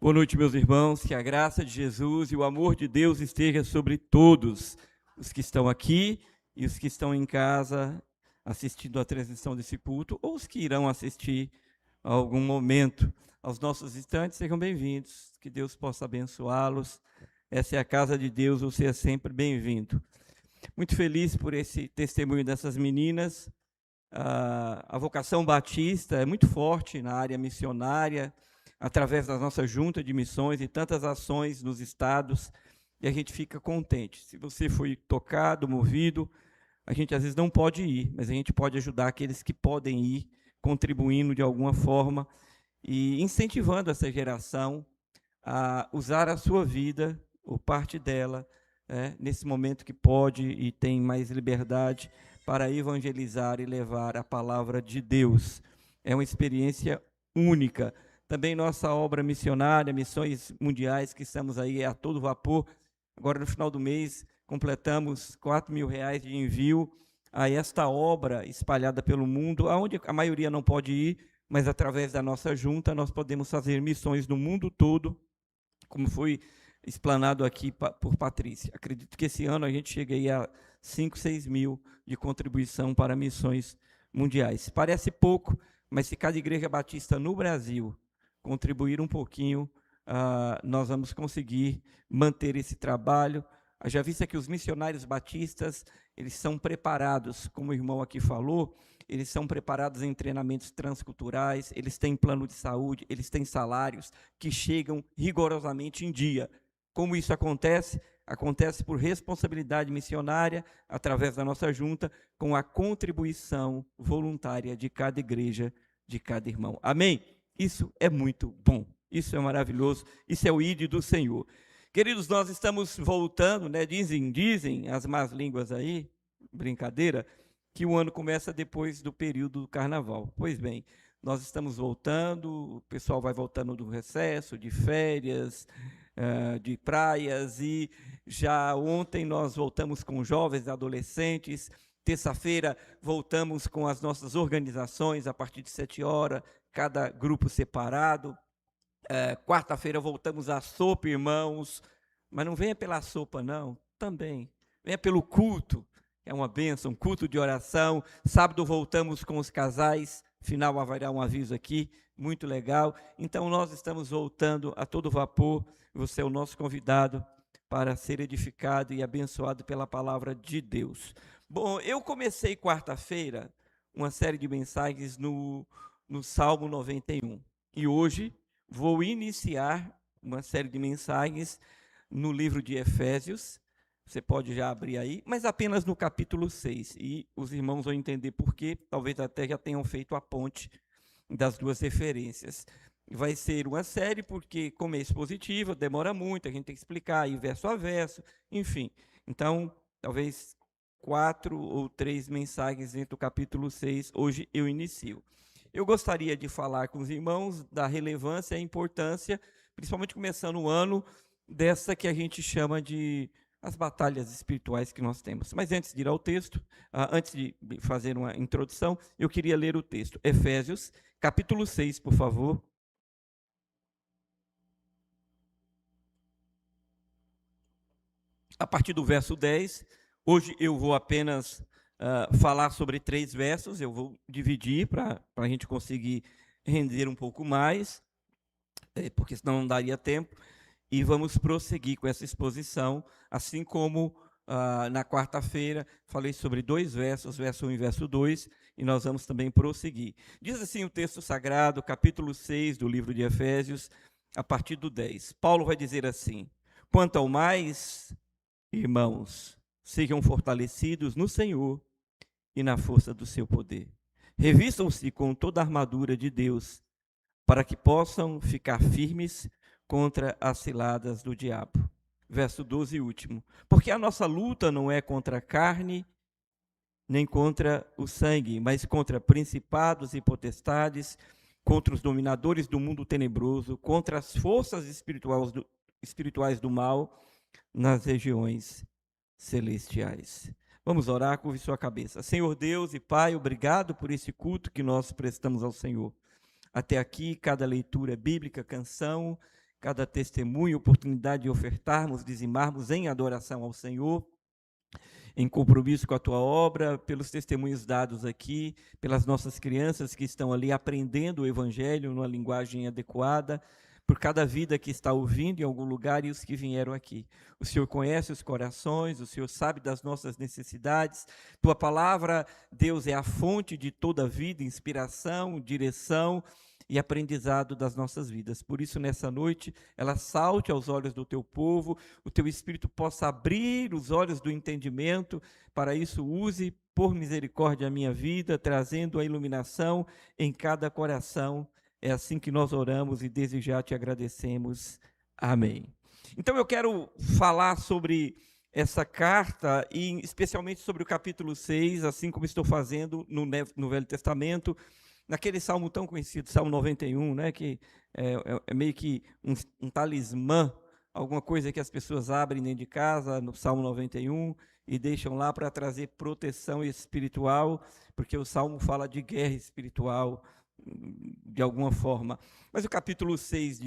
Boa noite, meus irmãos, que a graça de Jesus e o amor de Deus esteja sobre todos, os que estão aqui e os que estão em casa assistindo a transmissão desse culto, ou os que irão assistir a algum momento. Aos nossos instantes, sejam bem-vindos, que Deus possa abençoá-los. Essa é a casa de Deus, você é sempre bem-vindo. Muito feliz por esse testemunho dessas meninas. A vocação batista é muito forte na área missionária, através da nossa junta de missões e tantas ações nos estados, e a gente fica contente. Se você foi tocado, movido, a gente às vezes não pode ir, mas a gente pode ajudar aqueles que podem ir, contribuindo de alguma forma e incentivando essa geração a usar a sua vida, ou parte dela, nesse momento que pode e tem mais liberdade, para evangelizar e levar a palavra de Deus. É uma experiência única. Também nossa obra missionária, missões mundiais, que estamos aí a todo vapor. Agora, no final do mês, completamos R$4.000 de envio a esta obra espalhada pelo mundo, aonde a maioria não pode ir, mas através da nossa junta nós podemos fazer missões no mundo todo, como foi explanado aqui por Patrícia. Acredito que esse ano a gente chega aí a 5, 6 mil de contribuição para missões mundiais. Parece pouco, mas se cada igreja batista no Brasil contribuir um pouquinho, nós vamos conseguir manter esse trabalho. Já vista que os missionários batistas, eles são preparados, como o irmão aqui falou, eles são preparados em treinamentos transculturais, eles têm plano de saúde, eles têm salários que chegam rigorosamente em dia. Como isso acontece? Acontece por responsabilidade missionária, através da nossa junta, com a contribuição voluntária de cada igreja, de cada irmão. Amém? Isso é muito bom, isso é maravilhoso, isso é o ID do Senhor. Queridos, nós estamos voltando, né? Dizem as más línguas aí, brincadeira, que o ano começa depois do período do carnaval. Pois bem, nós estamos voltando, o pessoal vai voltando do recesso, de férias, de praias, e já ontem nós voltamos com jovens e adolescentes, terça-feira voltamos com as nossas organizações a partir de 7 horas, cada grupo separado. Quarta-feira voltamos à sopa, irmãos, mas não venha pela sopa, não, também. Venha pelo culto, é uma bênção, culto de oração. Sábado voltamos com os casais, final haverá um aviso aqui, muito legal. Então, nós estamos voltando a todo vapor, você é o nosso convidado para ser edificado e abençoado pela palavra de Deus. Bom, eu comecei quarta-feira uma série de mensagens no Salmo 91, e hoje vou iniciar uma série de mensagens no livro de Efésios. Você pode já abrir aí, mas apenas no capítulo 6. E os irmãos vão entender por quê, talvez até já tenham feito a ponte das duas referências. Vai ser uma série porque, como é expositiva, demora muito, a gente tem que explicar aí verso a verso, enfim. Então, talvez 4 ou 3 mensagens dentro do capítulo 6, hoje eu inicio. Eu gostaria de falar com os irmãos da relevância e a importância, principalmente começando o ano, dessa que a gente chama de as batalhas espirituais que nós temos. Mas antes de ir ao texto, antes de fazer uma introdução, eu queria ler o texto. Efésios, capítulo 6, por favor. A partir do verso 10, hoje eu vou apenas falar sobre 3 versos, eu vou dividir para a gente conseguir render um pouco mais, porque senão não daria tempo, e vamos prosseguir com essa exposição, assim como na quarta-feira falei sobre 2 versos, verso 1 e verso 2, e nós vamos também prosseguir. Diz assim o texto sagrado, capítulo 6 do livro de Efésios, a partir do 10. Paulo vai dizer assim: quanto ao mais, irmãos, sejam fortalecidos no Senhor e na força do seu poder. Revistam-se com toda a armadura de Deus, para que possam ficar firmes contra as ciladas do diabo. Verso 12 e último. Porque a nossa luta não é contra a carne, nem contra o sangue, mas contra principados e potestades, contra os dominadores do mundo tenebroso, contra as forças espirituais do mal nas regiões celestiais. Vamos orar, curve sua cabeça. Senhor Deus e Pai, obrigado por esse culto que nós prestamos ao Senhor. Até aqui, cada leitura bíblica, canção, cada testemunho, oportunidade de ofertarmos, dizimarmos em adoração ao Senhor, em compromisso com a tua obra, pelos testemunhos dados aqui, pelas nossas crianças que estão ali aprendendo o Evangelho numa linguagem adequada, por cada vida que está ouvindo em algum lugar e os que vieram aqui. O Senhor conhece os corações, o Senhor sabe das nossas necessidades. Tua palavra, Deus, é a fonte de toda vida, inspiração, direção e aprendizado das nossas vidas. Por isso, nessa noite, ela salte aos olhos do teu povo, o teu Espírito possa abrir os olhos do entendimento. Para isso, use por misericórdia a minha vida, trazendo a iluminação em cada coração. É assim que nós oramos e desde já te agradecemos. Amém. Então eu quero falar sobre essa carta e especialmente sobre o capítulo 6, assim como estou fazendo no Velho Testamento, naquele salmo tão conhecido, Salmo 91, né, que é meio que um talismã, alguma coisa que as pessoas abrem dentro de casa, no Salmo 91, e deixam lá para trazer proteção espiritual, porque o Salmo fala de guerra espiritual, de alguma forma. Mas o capítulo 6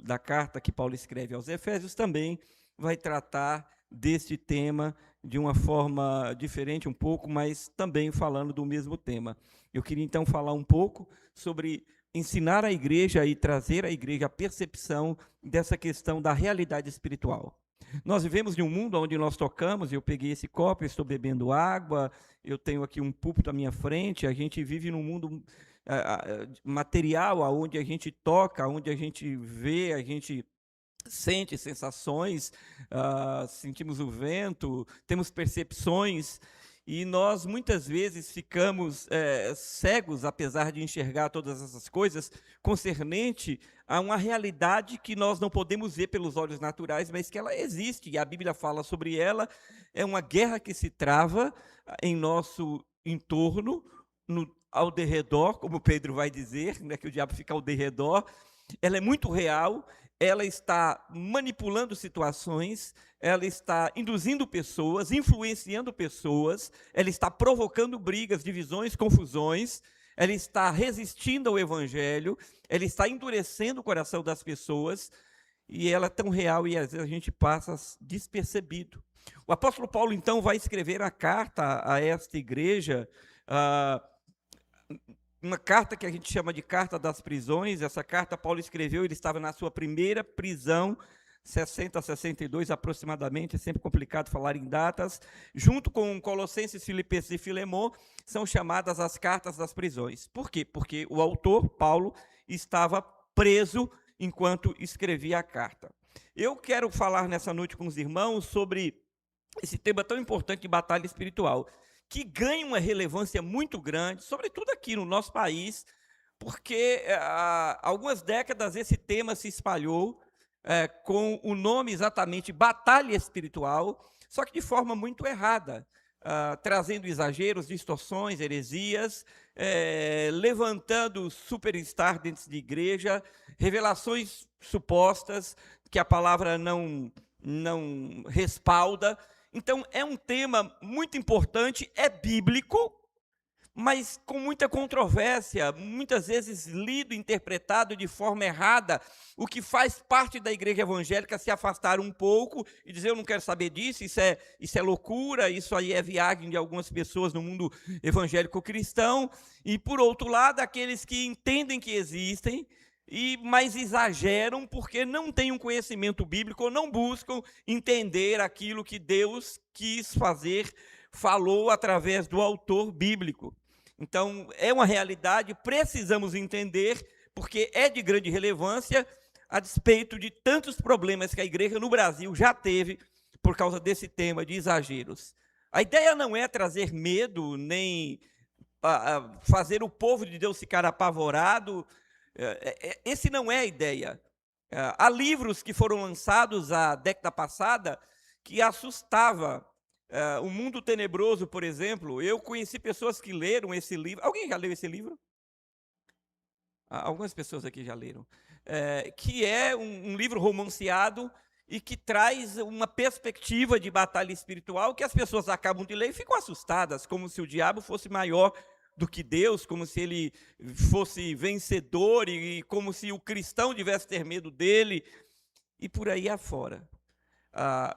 da carta que Paulo escreve aos Efésios também vai tratar deste tema de uma forma diferente um pouco, mas também falando do mesmo tema. Eu queria então falar um pouco sobre ensinar a igreja e trazer à igreja a percepção dessa questão da realidade espiritual. Nós vivemos em um mundo onde nós tocamos, eu peguei esse copo, eu estou bebendo água, eu tenho aqui um púlpito à minha frente, a gente vive num mundo material, onde a gente toca, onde a gente vê, a gente sente sensações, sentimos o vento, temos percepções, e nós muitas vezes ficamos cegos, apesar de enxergar todas essas coisas, concernente a uma realidade que nós não podemos ver pelos olhos naturais, mas que ela existe, e a Bíblia fala sobre ela. É uma guerra que se trava em nosso entorno, ao derredor, como Pedro vai dizer, né, que o diabo fica ao derredor. Ela é muito real, ela está manipulando situações, ela está induzindo pessoas, influenciando pessoas, ela está provocando brigas, divisões, confusões, ela está resistindo ao Evangelho, ela está endurecendo o coração das pessoas, e ela é tão real e às vezes a gente passa despercebido. O apóstolo Paulo, então, vai escrever a carta a esta igreja, uma carta que a gente chama de carta das prisões. Essa carta Paulo escreveu, ele estava na sua primeira prisão, 60 a 62 aproximadamente, é sempre complicado falar em datas, junto com Colossenses, Filipenses e Filemon, são chamadas as cartas das prisões. Por quê? Porque o autor, Paulo, estava preso enquanto escrevia a carta. Eu quero falar nessa noite com os irmãos sobre esse tema tão importante de batalha espiritual, que ganha uma relevância muito grande, sobretudo aqui no nosso país, porque há algumas décadas esse tema se espalhou com o nome exatamente batalha espiritual, só que de forma muito errada, trazendo exageros, distorções, heresias, levantando superstar dentro de igreja, revelações supostas que a palavra não respalda. Então, é um tema muito importante, é bíblico, mas com muita controvérsia, muitas vezes lido, interpretado de forma errada, o que faz parte da igreja evangélica se afastar um pouco e dizer: eu não quero saber disso, isso é loucura, isso aí é viagem de algumas pessoas no mundo evangélico cristão. E, por outro lado, aqueles que entendem que existem, mas exageram porque não têm um conhecimento bíblico ou não buscam entender aquilo que Deus quis fazer, falou através do autor bíblico. Então, é uma realidade, precisamos entender, porque é de grande relevância, a despeito de tantos problemas que a igreja no Brasil já teve por causa desse tema de exageros. A ideia não é trazer medo, nem fazer o povo de Deus ficar apavorado. Esse não é a ideia. Há livros que foram lançados a década passada que assustava. O Mundo Tenebroso, por exemplo. Eu conheci pessoas que leram esse livro. Alguém já leu esse livro? Algumas pessoas aqui já leram. Que é um livro romanceado e que traz uma perspectiva de batalha espiritual que as pessoas acabam de ler e ficam assustadas, como se o diabo fosse maior do que Deus, como se ele fosse vencedor e como se o cristão devesse ter medo dele. e por aí afora.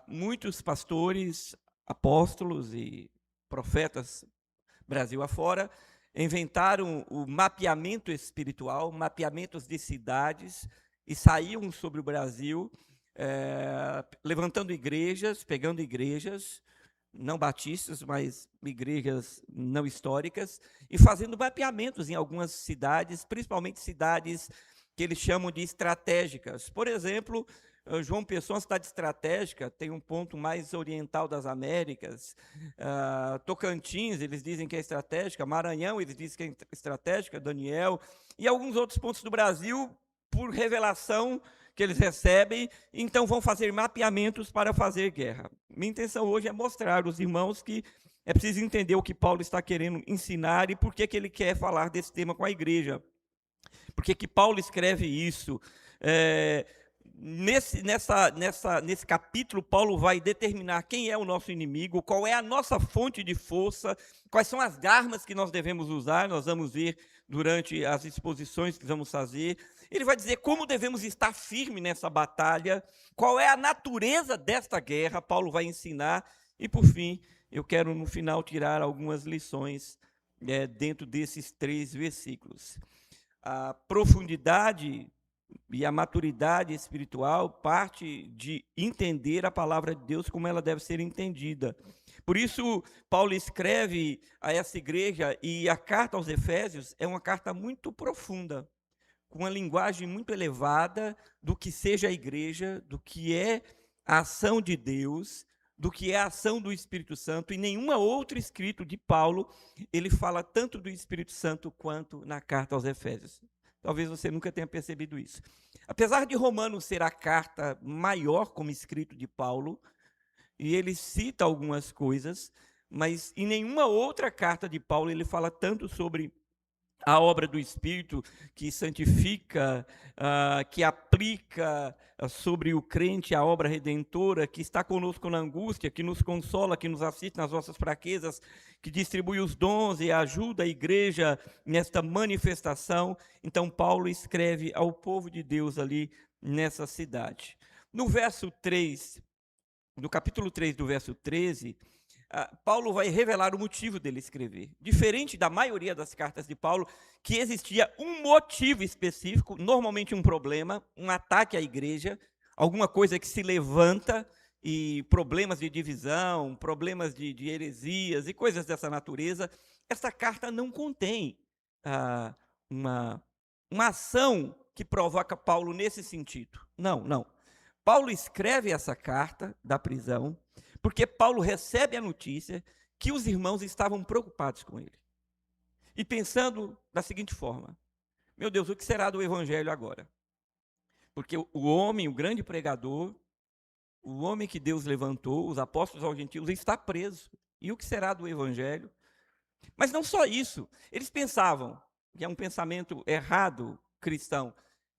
Muitos pastores, apóstolos e profetas, Brasil afora, inventaram o mapeamento espiritual, mapeamentos de cidades, e saíam sobre o Brasil, levantando igrejas, pegando igrejas, não batistas, mas igrejas não históricas, e fazendo mapeamentos em algumas cidades, principalmente cidades que eles chamam de estratégicas. Por exemplo, João Pessoa é uma cidade estratégica, tem um ponto mais oriental das Américas. Tocantins, eles dizem que é estratégica. Maranhão, eles dizem que é estratégica. Daniel. E alguns outros pontos do Brasil, por revelação que eles recebem, então vão fazer mapeamentos para fazer guerra. Minha intenção hoje é mostrar aos irmãos que é preciso entender o que Paulo está querendo ensinar e por que ele quer falar desse tema com a igreja. Por que Paulo escreve isso? Nesse capítulo, Paulo vai determinar quem é o nosso inimigo, qual é a nossa fonte de força, quais são as armas que nós devemos usar, nós vamos ver durante as exposições que vamos fazer. Ele vai dizer como devemos estar firmes nessa batalha, qual é a natureza desta guerra, Paulo vai ensinar, e por fim, eu quero no final tirar algumas lições dentro desses 3 versículos. A profundidade e a maturidade espiritual parte de entender a palavra de Deus como ela deve ser entendida. Por isso, Paulo escreve a essa igreja, e a carta aos Efésios é uma carta muito profunda, com uma linguagem muito elevada do que seja a igreja, do que é a ação de Deus, do que é a ação do Espírito Santo. Em nenhuma outro escrito de Paulo ele fala tanto do Espírito Santo quanto na carta aos Efésios. Talvez você nunca tenha percebido isso. Apesar de Romanos ser a carta maior como escrito de Paulo, e ele cita algumas coisas, mas em nenhuma outra carta de Paulo ele fala tanto sobre a obra do Espírito que santifica, que aplica sobre o crente a obra redentora, que está conosco na angústia, que nos consola, que nos assiste nas nossas fraquezas, que distribui os dons e ajuda a igreja nesta manifestação. Então, Paulo escreve ao povo de Deus ali nessa cidade. No verso 3, no capítulo 3, do verso 13, Paulo vai revelar o motivo dele escrever. Diferente da maioria das cartas de Paulo, que existia um motivo específico, normalmente um problema, um ataque à igreja, alguma coisa que se levanta, e problemas de divisão, problemas de heresias e coisas dessa natureza. Essa carta não contém uma ação que provoca Paulo nesse sentido. Não. Paulo escreve essa carta da prisão, porque Paulo recebe a notícia que os irmãos estavam preocupados com ele. E pensando da seguinte forma: meu Deus, o que será do evangelho agora? Porque o homem, o grande pregador, o homem que Deus levantou, os apóstolos aos gentios, está preso. E o que será do evangelho? Mas não só isso. Eles pensavam, que é um pensamento errado cristão,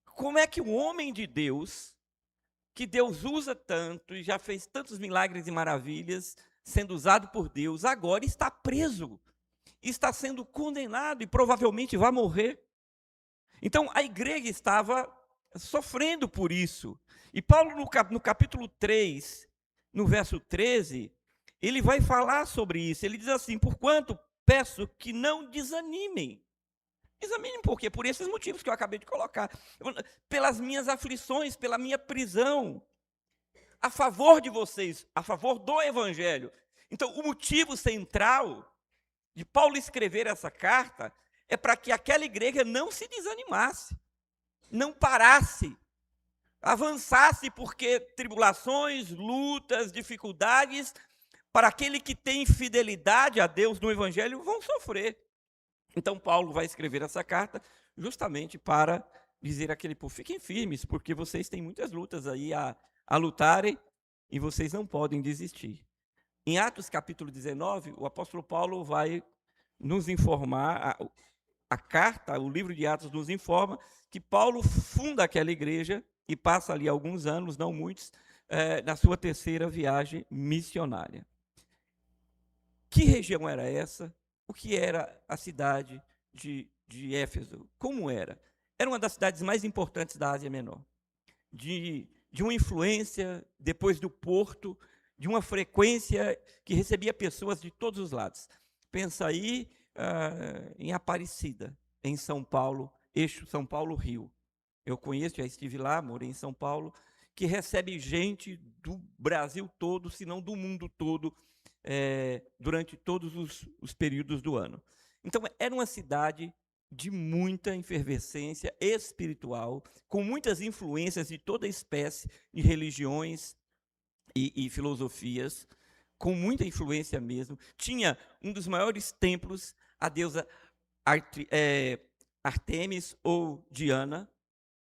como é que o homem de Deus, que Deus usa tanto e já fez tantos milagres e maravilhas, sendo usado por Deus, agora está preso, está sendo condenado e provavelmente vai morrer. Então a igreja estava sofrendo por isso. E Paulo, no capítulo 3, no verso 13, ele vai falar sobre isso. Ele diz assim: porquanto peço que não desanimem. Desanimem por quê? Por esses motivos que eu acabei de colocar. Pelas minhas aflições, pela minha prisão, a favor de vocês, a favor do evangelho. Então, o motivo central de Paulo escrever essa carta é para que aquela igreja não se desanimasse, não parasse, avançasse, porque tribulações, lutas, dificuldades, para aquele que tem fidelidade a Deus no evangelho, vão sofrer. Então, Paulo vai escrever essa carta justamente para dizer àquele povo: fiquem firmes, porque vocês têm muitas lutas aí a lutarem e vocês não podem desistir. Em Atos capítulo 19, o apóstolo Paulo vai nos informar, a carta, o livro de Atos nos informa que Paulo funda aquela igreja e passa ali alguns anos, não muitos, na sua terceira viagem missionária. Que região era essa? O que era a cidade de Éfeso? Como era? Era uma das cidades mais importantes da Ásia Menor. De de uma influência, depois do Porto, de uma frequência que recebia pessoas de todos os lados. Pensa aí em Aparecida, em São Paulo, eixo São Paulo-Rio. Eu conheço, já estive lá, morei em São Paulo, que recebe gente do Brasil todo, se não do mundo todo, durante todos os períodos do ano. Então, era uma cidade de muita efervescência espiritual, com muitas influências de toda espécie de religiões e filosofias, com muita influência mesmo. Tinha um dos maiores templos, a deusa Artemis ou Diana,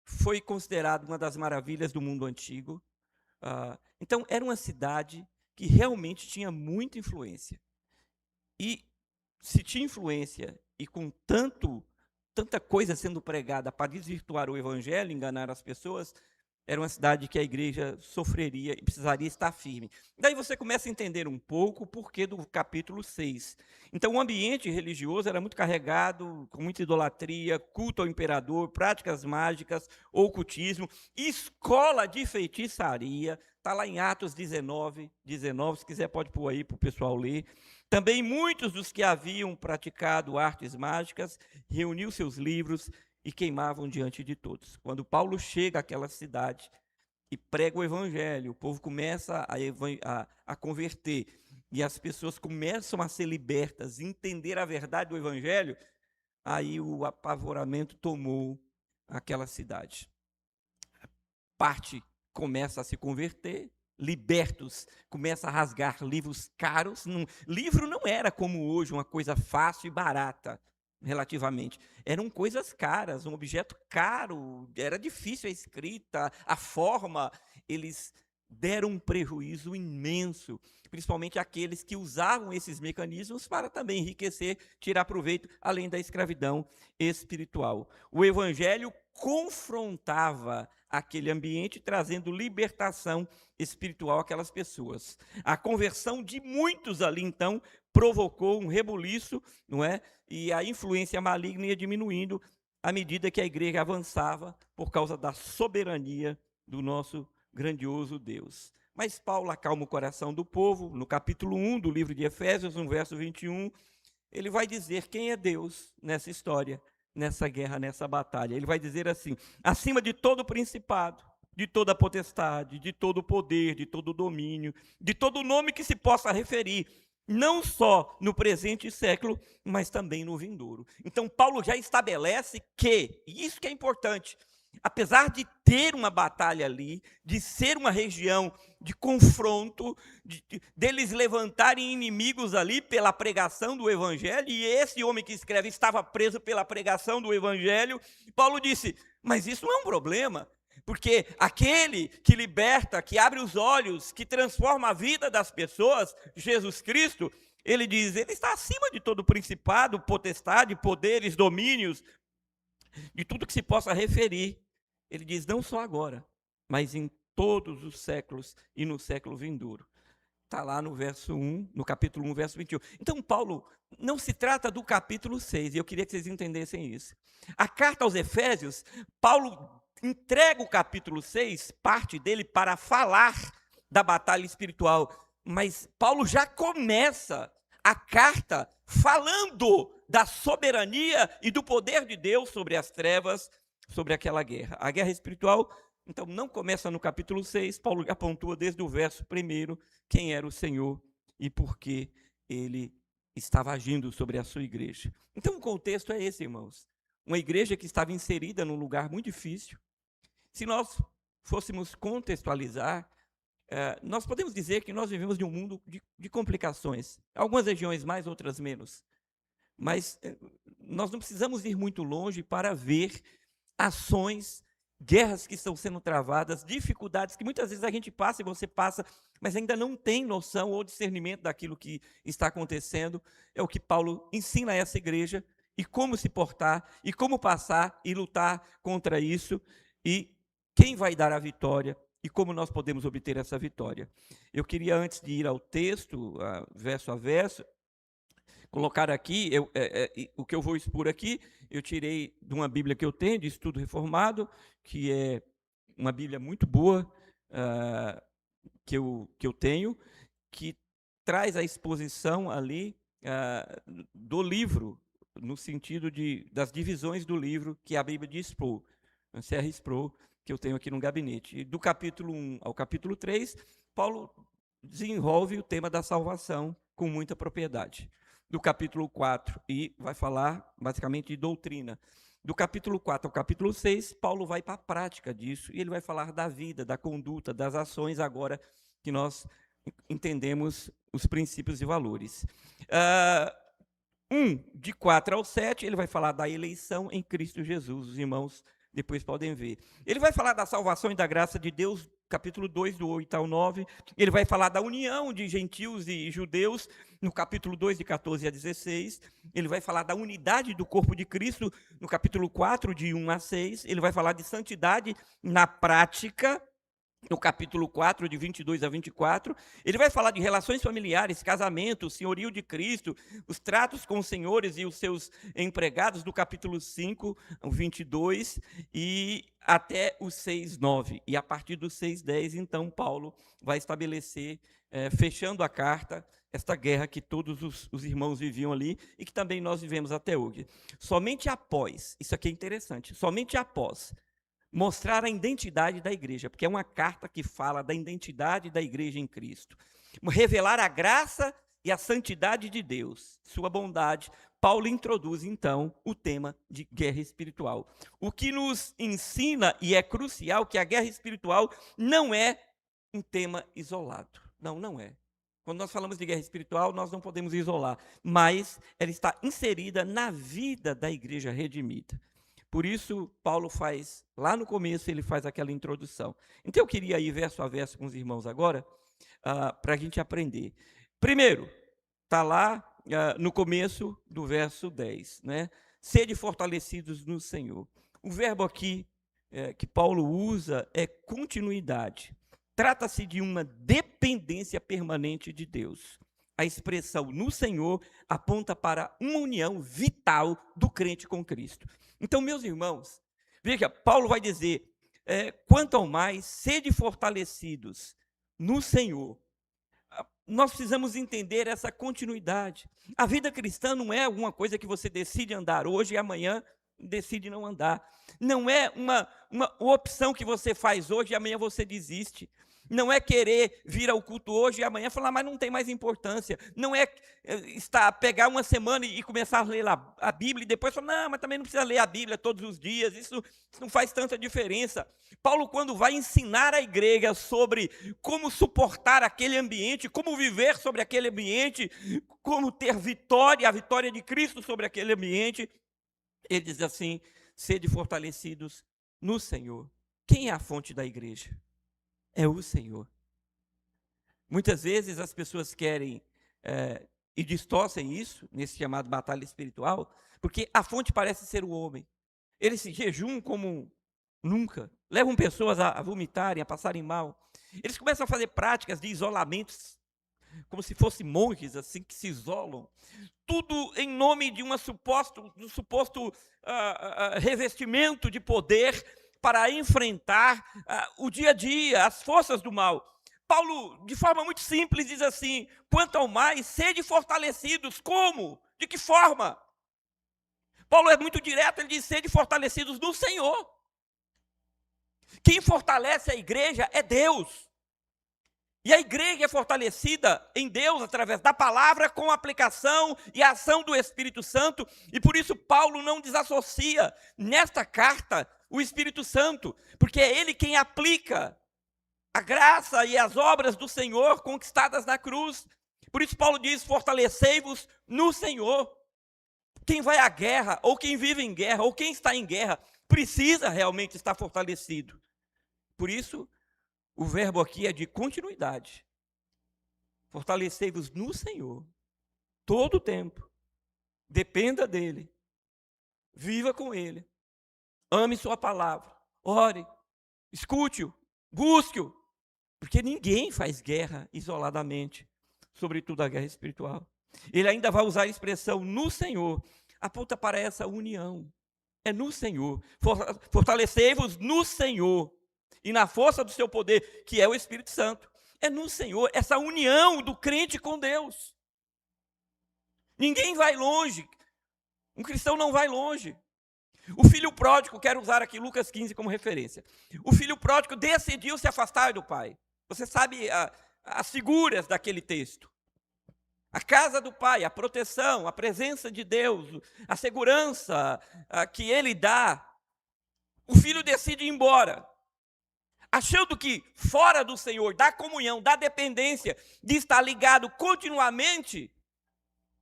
foi considerada uma das maravilhas do mundo antigo. Então, era uma cidade que realmente tinha muita influência. E se tinha influência e com tanta coisa sendo pregada para desvirtuar o evangelho, enganar as pessoas, era uma cidade que a igreja sofreria e precisaria estar firme. Daí você começa a entender um pouco o porquê do capítulo 6. Então, o ambiente religioso era muito carregado, com muita idolatria, culto ao imperador, práticas mágicas, ocultismo, escola de feitiçaria. Está lá em Atos 19, se quiser pode pôr aí para o pessoal ler. Também muitos dos que haviam praticado artes mágicas reuniam seus livros e queimavam diante de todos. Quando Paulo chega àquela cidade e prega o evangelho, o povo começa a converter, e as pessoas começam a ser libertas, entender a verdade do evangelho, aí o apavoramento tomou aquela cidade. Parte começa a se converter, libertos começa a rasgar livros caros. Livro não era como hoje, uma coisa fácil e barata, relativamente. Eram coisas caras, um objeto caro, era difícil a escrita, a forma. Eles deram um prejuízo imenso, principalmente aqueles que usavam esses mecanismos para também enriquecer, tirar proveito, além da escravidão espiritual. O evangelho confrontava aquele ambiente, trazendo libertação espiritual àquelas pessoas. A conversão de muitos ali, então, provocou um rebuliço, não é? E a influência maligna ia diminuindo à medida que a igreja avançava por causa da soberania do nosso grandioso Deus. Mas Paulo acalma o coração do povo. No capítulo 1 do livro de Efésios, no verso 21, ele vai dizer quem é Deus nessa história, nessa guerra, nessa batalha. Ele vai dizer assim: acima de todo principado, de toda potestade, de todo poder, de todo domínio, de todo nome que se possa referir, não só no presente século, mas também no vindouro. Então, Paulo já estabelece que, e isso que é importante, apesar de ter uma batalha ali, de ser uma região de confronto, deles levantarem inimigos ali pela pregação do evangelho, e esse homem que escreve estava preso pela pregação do evangelho, Paulo disse, mas isso não é um problema, porque aquele que liberta, que abre os olhos, que transforma a vida das pessoas, Jesus Cristo, ele diz, ele está acima de todo principado, potestade, poderes, domínios, de tudo que se possa referir. Ele diz, não só agora, mas em todos os séculos e no século vindouro. Está lá no verso 1, no capítulo 1, verso 21. Então, Paulo, não se trata do capítulo 6, e eu queria que vocês entendessem isso. A carta aos Efésios, Paulo entrega o capítulo 6, parte dele, para falar da batalha espiritual, mas Paulo já começa a carta falando da soberania e do poder de Deus sobre as trevas, sobre aquela guerra. A guerra espiritual, então, não começa no capítulo 6, Paulo já pontua desde o verso 1 quem era o Senhor e por que ele estava agindo sobre a sua igreja. Então, o contexto é esse, irmãos. Uma igreja que estava inserida num lugar muito difícil. Se nós fôssemos contextualizar, nós podemos dizer que nós vivemos de um mundo de complicações. Algumas regiões mais, outras menos. Mas nós não precisamos ir muito longe para ver ações, guerras que estão sendo travadas, dificuldades que muitas vezes a gente passa e você passa, mas ainda não tem noção ou discernimento daquilo que está acontecendo. É o que Paulo ensina a essa igreja, e como se portar, e como passar e lutar contra isso, e quem vai dar a vitória, e como nós podemos obter essa vitória. Eu queria, antes de ir ao texto, verso a verso, colocar aqui, o que eu vou expor aqui, eu tirei de uma Bíblia que eu tenho, de Estudo Reformado, que é uma Bíblia muito boa, que eu tenho, que traz a exposição ali do livro, no sentido das divisões do livro que a Bíblia dispôs, C.R. Sproul, que eu tenho aqui no gabinete. E do capítulo 1 ao capítulo 3, Paulo desenvolve o tema da salvação com muita propriedade. Do capítulo 4, e vai falar basicamente de doutrina. Do capítulo 4 ao capítulo 6, Paulo vai para a prática disso, e ele vai falar da vida, da conduta, das ações, agora que nós entendemos os princípios e valores. De 4 ao 7, ele vai falar da eleição em Cristo Jesus, os irmãos depois podem ver. Ele vai falar da salvação e da graça de Deus, capítulo 2, do 8 ao 9. Ele vai falar da união de gentios e judeus, no capítulo 2, de 14 a 16. Ele vai falar da unidade do corpo de Cristo, no capítulo 4, de 1 a 6. Ele vai falar de santidade na prática, no capítulo 4, de 22 a 24, ele vai falar de relações familiares, casamento, senhorio de Cristo, os tratos com os senhores e os seus empregados, do capítulo 5, 22, e até o 6, 9. E a partir do 6, 10, então, Paulo vai estabelecer, fechando a carta, esta guerra que todos os irmãos viviam ali e que também nós vivemos até hoje. Somente após, isso aqui é interessante, somente após mostrar a identidade da igreja, porque é uma carta que fala da identidade da igreja em Cristo. Revelar a graça e a santidade de Deus, sua bondade. Paulo introduz, então, o tema de guerra espiritual. O que nos ensina, e é crucial, que a guerra espiritual não é um tema isolado. Não, não é. Quando nós falamos de guerra espiritual, nós não podemos isolar, mas ela está inserida na vida da igreja redimida. Por isso, Paulo faz, lá no começo, ele faz aquela introdução. Então, eu queria ir verso a verso com os irmãos agora, para a gente aprender. Primeiro, está lá no começo do verso 10, né? Sede fortalecidos no Senhor. O verbo aqui que Paulo usa é continuidade. Trata-se de uma dependência permanente de Deus. A expressão no Senhor aponta para uma união vital do crente com Cristo. Então, meus irmãos, veja, Paulo vai dizer, quanto ao mais, sede fortalecidos no Senhor. Nós precisamos entender essa continuidade. A vida cristã não é alguma coisa que você decide andar hoje e amanhã decide não andar. Não é uma opção que você faz hoje e amanhã você desiste. Não é querer vir ao culto hoje e amanhã falar, mas não tem mais importância. Não é pegar uma semana e começar a ler a Bíblia e depois falar, não, mas também não precisa ler a Bíblia todos os dias, isso não faz tanta diferença. Paulo, quando vai ensinar a igreja sobre como suportar aquele ambiente, como viver sobre aquele ambiente, como ter vitória, a vitória de Cristo sobre aquele ambiente, ele diz assim, sede fortalecidos no Senhor. Quem é a fonte da igreja? É o Senhor. Muitas vezes as pessoas querem e distorcem isso, nesse chamado batalha espiritual, porque a fonte parece ser o homem. Eles se jejuam como nunca, levam pessoas a vomitarem, a passarem mal. Eles começam a fazer práticas de isolamento, como se fossem monges, assim, que se isolam. Tudo em nome de um suposto revestimento de poder para enfrentar o dia a dia, as forças do mal. Paulo, de forma muito simples, diz assim, quanto ao mais, sede fortalecidos. Como? De que forma? Paulo é muito direto, ele diz, sede fortalecidos no Senhor. Quem fortalece a igreja é Deus. E a igreja é fortalecida em Deus através da palavra, com a aplicação e a ação do Espírito Santo. E por isso Paulo não desassocia nesta carta o Espírito Santo, porque é ele quem aplica a graça e as obras do Senhor conquistadas na cruz. Por isso Paulo diz, fortalecei-vos no Senhor. Quem vai à guerra, ou quem vive em guerra, ou quem está em guerra, precisa realmente estar fortalecido. Por isso, o verbo aqui é de continuidade. Fortalecei-vos no Senhor, todo o tempo. Dependa dEle. Viva com Ele. Ame sua palavra. Ore. Escute-o. Busque-o. Porque ninguém faz guerra isoladamente. Sobretudo a guerra espiritual. Ele ainda vai usar a expressão no Senhor. Aponta para essa união. É no Senhor. Fortalecei-vos no Senhor. e na força do seu poder, que é o Espírito Santo. É no Senhor, essa união do crente com Deus. Ninguém vai longe. Um cristão não vai longe. O filho pródigo, quero usar aqui Lucas 15 como referência. O filho pródigo decidiu se afastar do pai. Você sabe as figuras daquele texto. A casa do pai, a proteção, a presença de Deus, a segurança que ele dá. O filho decide ir embora, achando que fora do Senhor, da comunhão, da dependência, de estar ligado continuamente,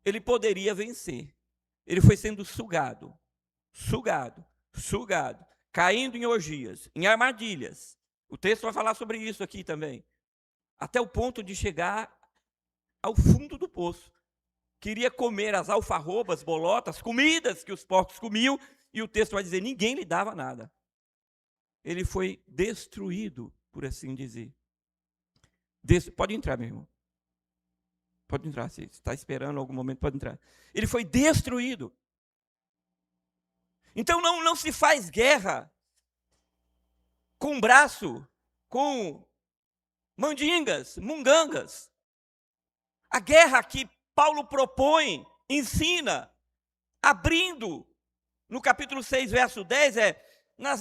ele poderia vencer. Ele foi sendo sugado, caindo em orgias, em armadilhas. O texto vai falar sobre isso aqui também. Até o ponto de chegar ao fundo do poço. Queria comer as alfarrobas, bolotas, comidas que os porcos comiam, e o texto vai dizer, ninguém lhe dava nada. Ele foi destruído, por assim dizer. Pode entrar, meu irmão. Pode entrar, se está esperando algum momento, pode entrar. Ele foi destruído. Então não se faz guerra com braço, com mandingas, mungangas. A guerra que Paulo propõe, ensina, abrindo, no capítulo 6, verso 10,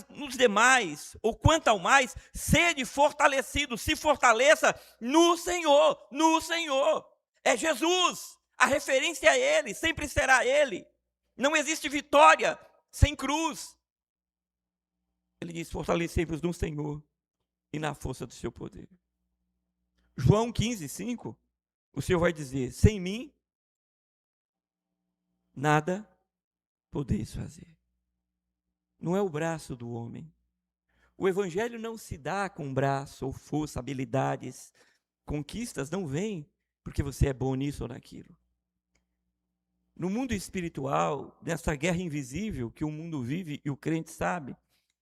nos demais, ou quanto ao mais, sede fortalecido, se fortaleça no Senhor, no Senhor. É Jesus, a referência é Ele, sempre será Ele. Não existe vitória sem cruz. Ele diz, fortalecei-vos no Senhor e na força do seu poder. João 15, 5, o Senhor vai dizer, sem mim, nada podeis fazer. Não é o braço do homem. O evangelho não se dá com braço ou força, habilidades, conquistas não vêm porque você é bom nisso ou naquilo. No mundo espiritual, nessa guerra invisível que o mundo vive e o crente sabe,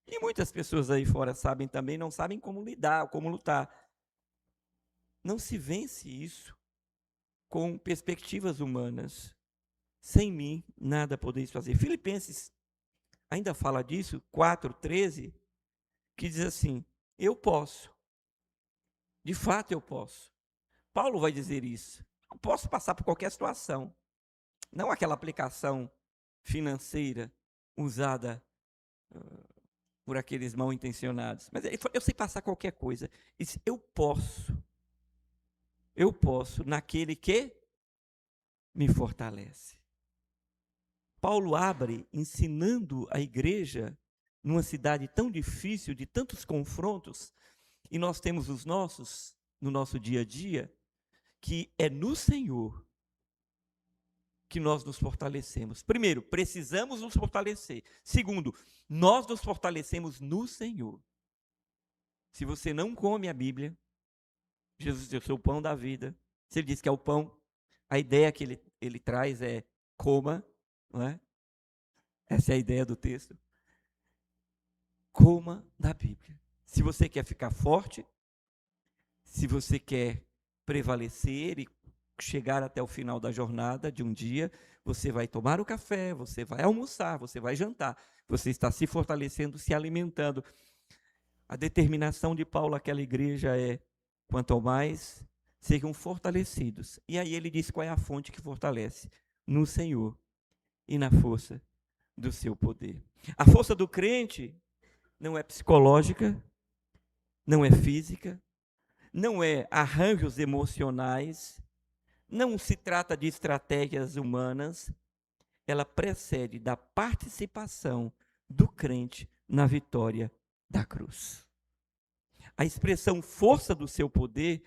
e muitas pessoas aí fora sabem também, não sabem como lidar, como lutar. Não se vence isso com perspectivas humanas. Sem mim, nada podeis fazer. Filipenses ainda fala disso, 4:13, que diz assim, eu posso. De fato eu posso. Paulo vai dizer isso. Eu posso passar por qualquer situação. Não aquela aplicação financeira usada por aqueles mal intencionados. Mas eu sei passar qualquer coisa. Ele diz, eu posso. Eu posso naquele que me fortalece. Paulo abre ensinando a igreja numa cidade tão difícil, de tantos confrontos, e nós temos os nossos, no nosso dia a dia, que é no Senhor que nós nos fortalecemos. Primeiro, precisamos nos fortalecer. Segundo, nós nos fortalecemos no Senhor. Se você não come a Bíblia, Jesus diz, eu sou o pão da vida. Se ele diz que é o pão, a ideia que ele traz é coma, não é? Essa é a ideia do texto. Coma da Bíblia. Se você quer ficar forte, se você quer prevalecer e chegar até o final da jornada de um dia, você vai tomar o café, você vai almoçar, você vai jantar, você está se fortalecendo, se alimentando. A determinação de Paulo àquela igreja é, quanto ao mais, sejam fortalecidos. E aí ele diz qual é a fonte que fortalece? No Senhor e na força do seu poder. A força do crente não é psicológica, não é física, não é arranjos emocionais, não se trata de estratégias humanas, ela precede da participação do crente na vitória da cruz. A expressão força do seu poder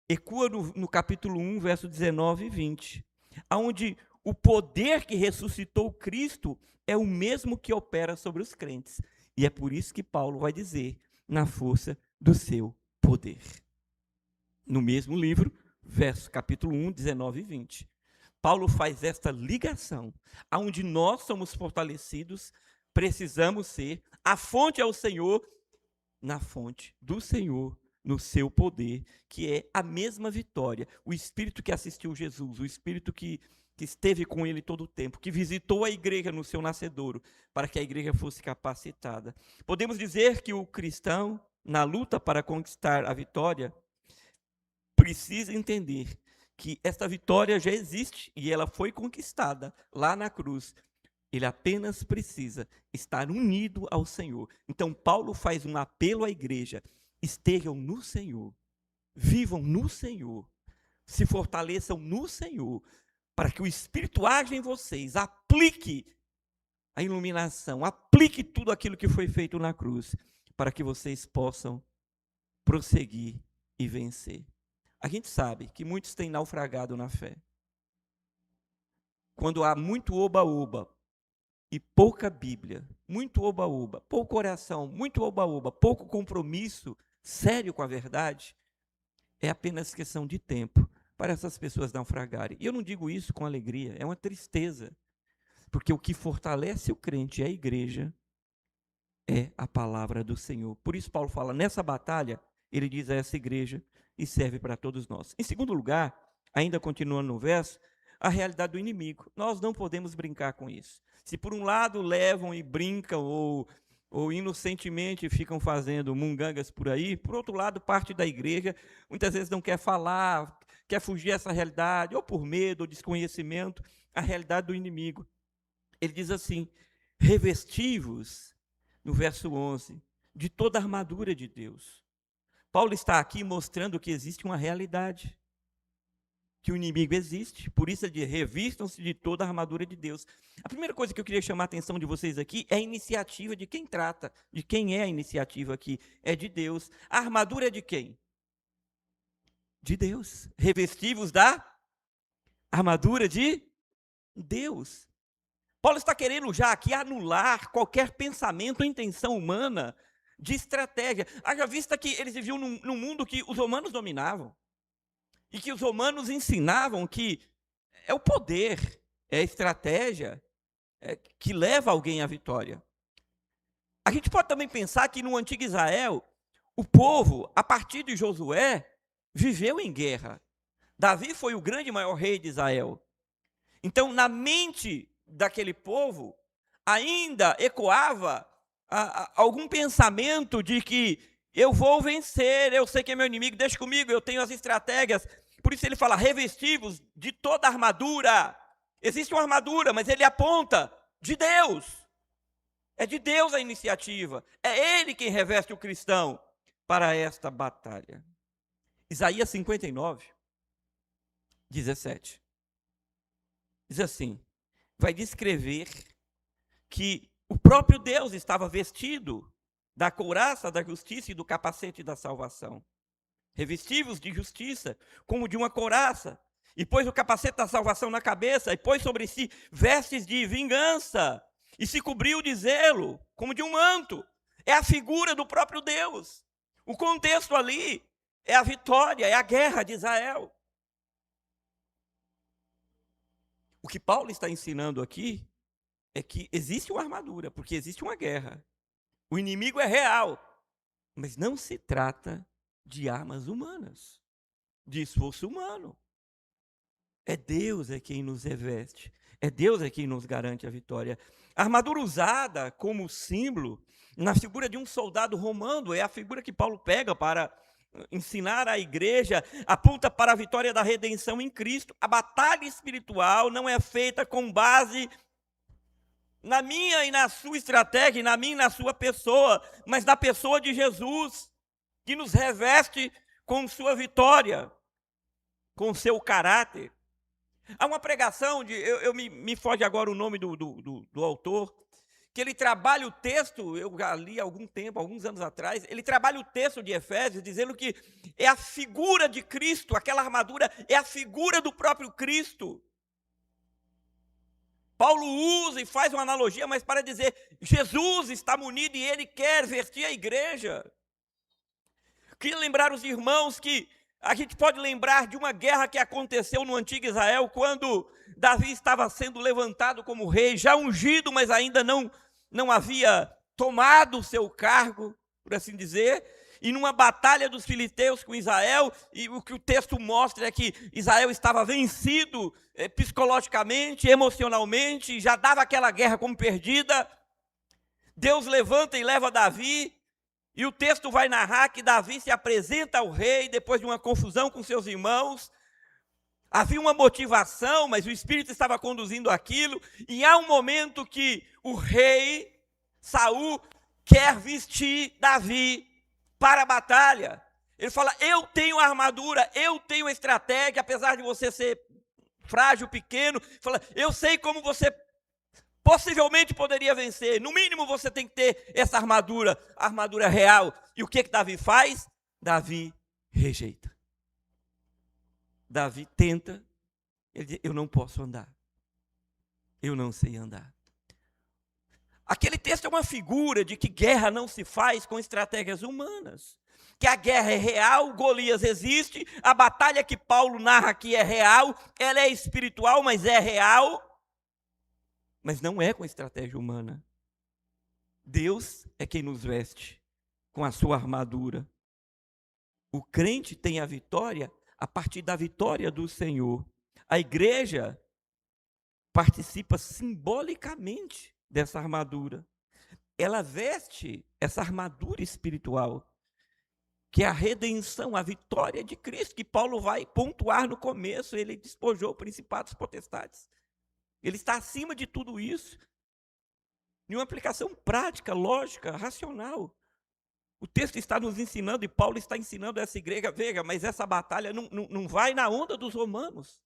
ecoa no capítulo 1, verso 19 e 20, onde o poder que ressuscitou Cristo é o mesmo que opera sobre os crentes. E é por isso que Paulo vai dizer, na força do seu poder. No mesmo livro, capítulo 1, 19 e 20. Paulo faz esta ligação, aonde nós somos fortalecidos, precisamos ser, a fonte é o Senhor, na fonte do Senhor, no seu poder, que é a mesma vitória. O Espírito que assistiu Jesus, o Espírito que esteve com ele todo o tempo, que visitou a igreja no seu nascedouro, para que a igreja fosse capacitada. Podemos dizer que o cristão, na luta para conquistar a vitória, precisa entender que essa vitória já existe e ela foi conquistada lá na cruz. Ele apenas precisa estar unido ao Senhor. Então, Paulo faz um apelo à igreja: estejam no Senhor, vivam no Senhor, se fortaleçam no Senhor, para que o Espírito haja em vocês, aplique a iluminação, aplique tudo aquilo que foi feito na cruz, para que vocês possam prosseguir e vencer. A gente sabe que muitos têm naufragado na fé. Quando há muito oba-oba e pouca Bíblia, muito oba-oba, pouco oração, muito oba-oba, pouco compromisso sério com a verdade, é apenas questão de tempo para essas pessoas naufragarem. E eu não digo isso com alegria, é uma tristeza. Porque o que fortalece o crente e a igreja é a palavra do Senhor. Por isso Paulo fala, nessa batalha, ele diz a essa igreja, e serve para todos nós. Em segundo lugar, ainda continuando no verso, a realidade do inimigo. Nós não podemos brincar com isso. Se por um lado levam e brincam, ou inocentemente ficam fazendo mungangas por aí, por outro lado, parte da igreja muitas vezes não quer falar, quer fugir dessa realidade, ou por medo, ou desconhecimento, a realidade do inimigo. Ele diz assim, revesti-vos, no verso 11, de toda a armadura de Deus. Paulo está aqui mostrando que existe uma realidade, que o inimigo existe, por isso ele diz, revistam-se de toda a armadura de Deus. A primeira coisa que eu queria chamar a atenção de vocês aqui é a iniciativa de quem trata, de quem é a iniciativa aqui, é de Deus. A armadura é de quem? De Deus. Revesti-vos da armadura de Deus. Paulo está querendo já aqui anular qualquer pensamento ou intenção humana de estratégia. Haja vista que eles viviam num mundo que os romanos dominavam. E que os romanos ensinavam que é o poder, é a estratégia que leva alguém à vitória. A gente pode também pensar que no antigo Israel, o povo, a partir de Josué, viveu em guerra. Davi foi o grande maior rei de Israel. Então, na mente daquele povo, ainda ecoava algum pensamento de que eu vou vencer, eu sei que é meu inimigo, deixa comigo, eu tenho as estratégias. Por isso ele fala, revesti-vos de toda a armadura. Existe uma armadura, mas ele aponta de Deus. É de Deus a iniciativa. É Ele quem reveste o cristão para esta batalha. Isaías 59, 17. Diz assim, vai descrever que o próprio Deus estava vestido da couraça da justiça e do capacete da salvação. Revesti-vos de justiça, como de uma couraça, e pôs o capacete da salvação na cabeça, e pôs sobre si vestes de vingança, e se cobriu de zelo, como de um manto. É a figura do próprio Deus. O contexto ali é a vitória, é a guerra de Israel. O que Paulo está ensinando aqui é que existe uma armadura, porque existe uma guerra. O inimigo é real, mas não se trata de armas humanas, de esforço humano. É Deus quem nos reveste, é Deus quem nos garante a vitória. A armadura usada como símbolo na figura de um soldado romano é a figura que Paulo pega para ensinar à igreja, aponta para a vitória da redenção em Cristo. A batalha espiritual não é feita com base na minha e na sua estratégia, na minha e na sua pessoa, mas na pessoa de Jesus, que nos reveste com sua vitória, com seu caráter. Há uma pregação, me foge agora o nome do autor, que ele trabalha o texto, eu já li há algum tempo, alguns anos atrás, ele trabalha o texto de Efésios, dizendo que é a figura de Cristo, aquela armadura é a figura do próprio Cristo. Paulo usa e faz uma analogia, mas para dizer, Jesus está munido e ele quer vestir a igreja. Queria lembrar os irmãos que a gente pode lembrar de uma guerra que aconteceu no antigo Israel, quando Davi estava sendo levantado como rei, já ungido, mas ainda não havia tomado o seu cargo, por assim dizer, e numa batalha dos filisteus com Israel, e o que o texto mostra é que Israel estava vencido psicologicamente, emocionalmente, já dava aquela guerra como perdida. Deus levanta e leva Davi, E o texto vai narrar que Davi se apresenta ao rei depois de uma confusão com seus irmãos. Havia uma motivação, mas o Espírito estava conduzindo aquilo. E há um momento que o rei Saul quer vestir Davi para a batalha. Ele fala: eu tenho a armadura, eu tenho a estratégia, apesar de você ser frágil, pequeno. Fala: eu sei como você possivelmente poderia vencer. No mínimo você tem que ter essa armadura, a armadura real. E o que Davi faz? Davi rejeita. Davi tenta, ele diz: eu não posso andar. Eu não sei andar. Aquele texto é uma figura de que guerra não se faz com estratégias humanas. Que a guerra é real, Golias existe, a batalha que Paulo narra aqui é real, ela é espiritual, mas é real. Mas não é com estratégia humana. Deus é quem nos veste com a sua armadura. O crente tem a vitória a partir da vitória do Senhor. A igreja participa simbolicamente dessa armadura. Ela veste essa armadura espiritual, que é a redenção, a vitória de Cristo, que Paulo vai pontuar no começo. Ele despojou principados e potestades. Ele está acima de tudo isso, em uma aplicação prática, lógica, racional. O texto está nos ensinando, e Paulo está ensinando essa igreja: veja, mas essa batalha não vai na onda dos romanos.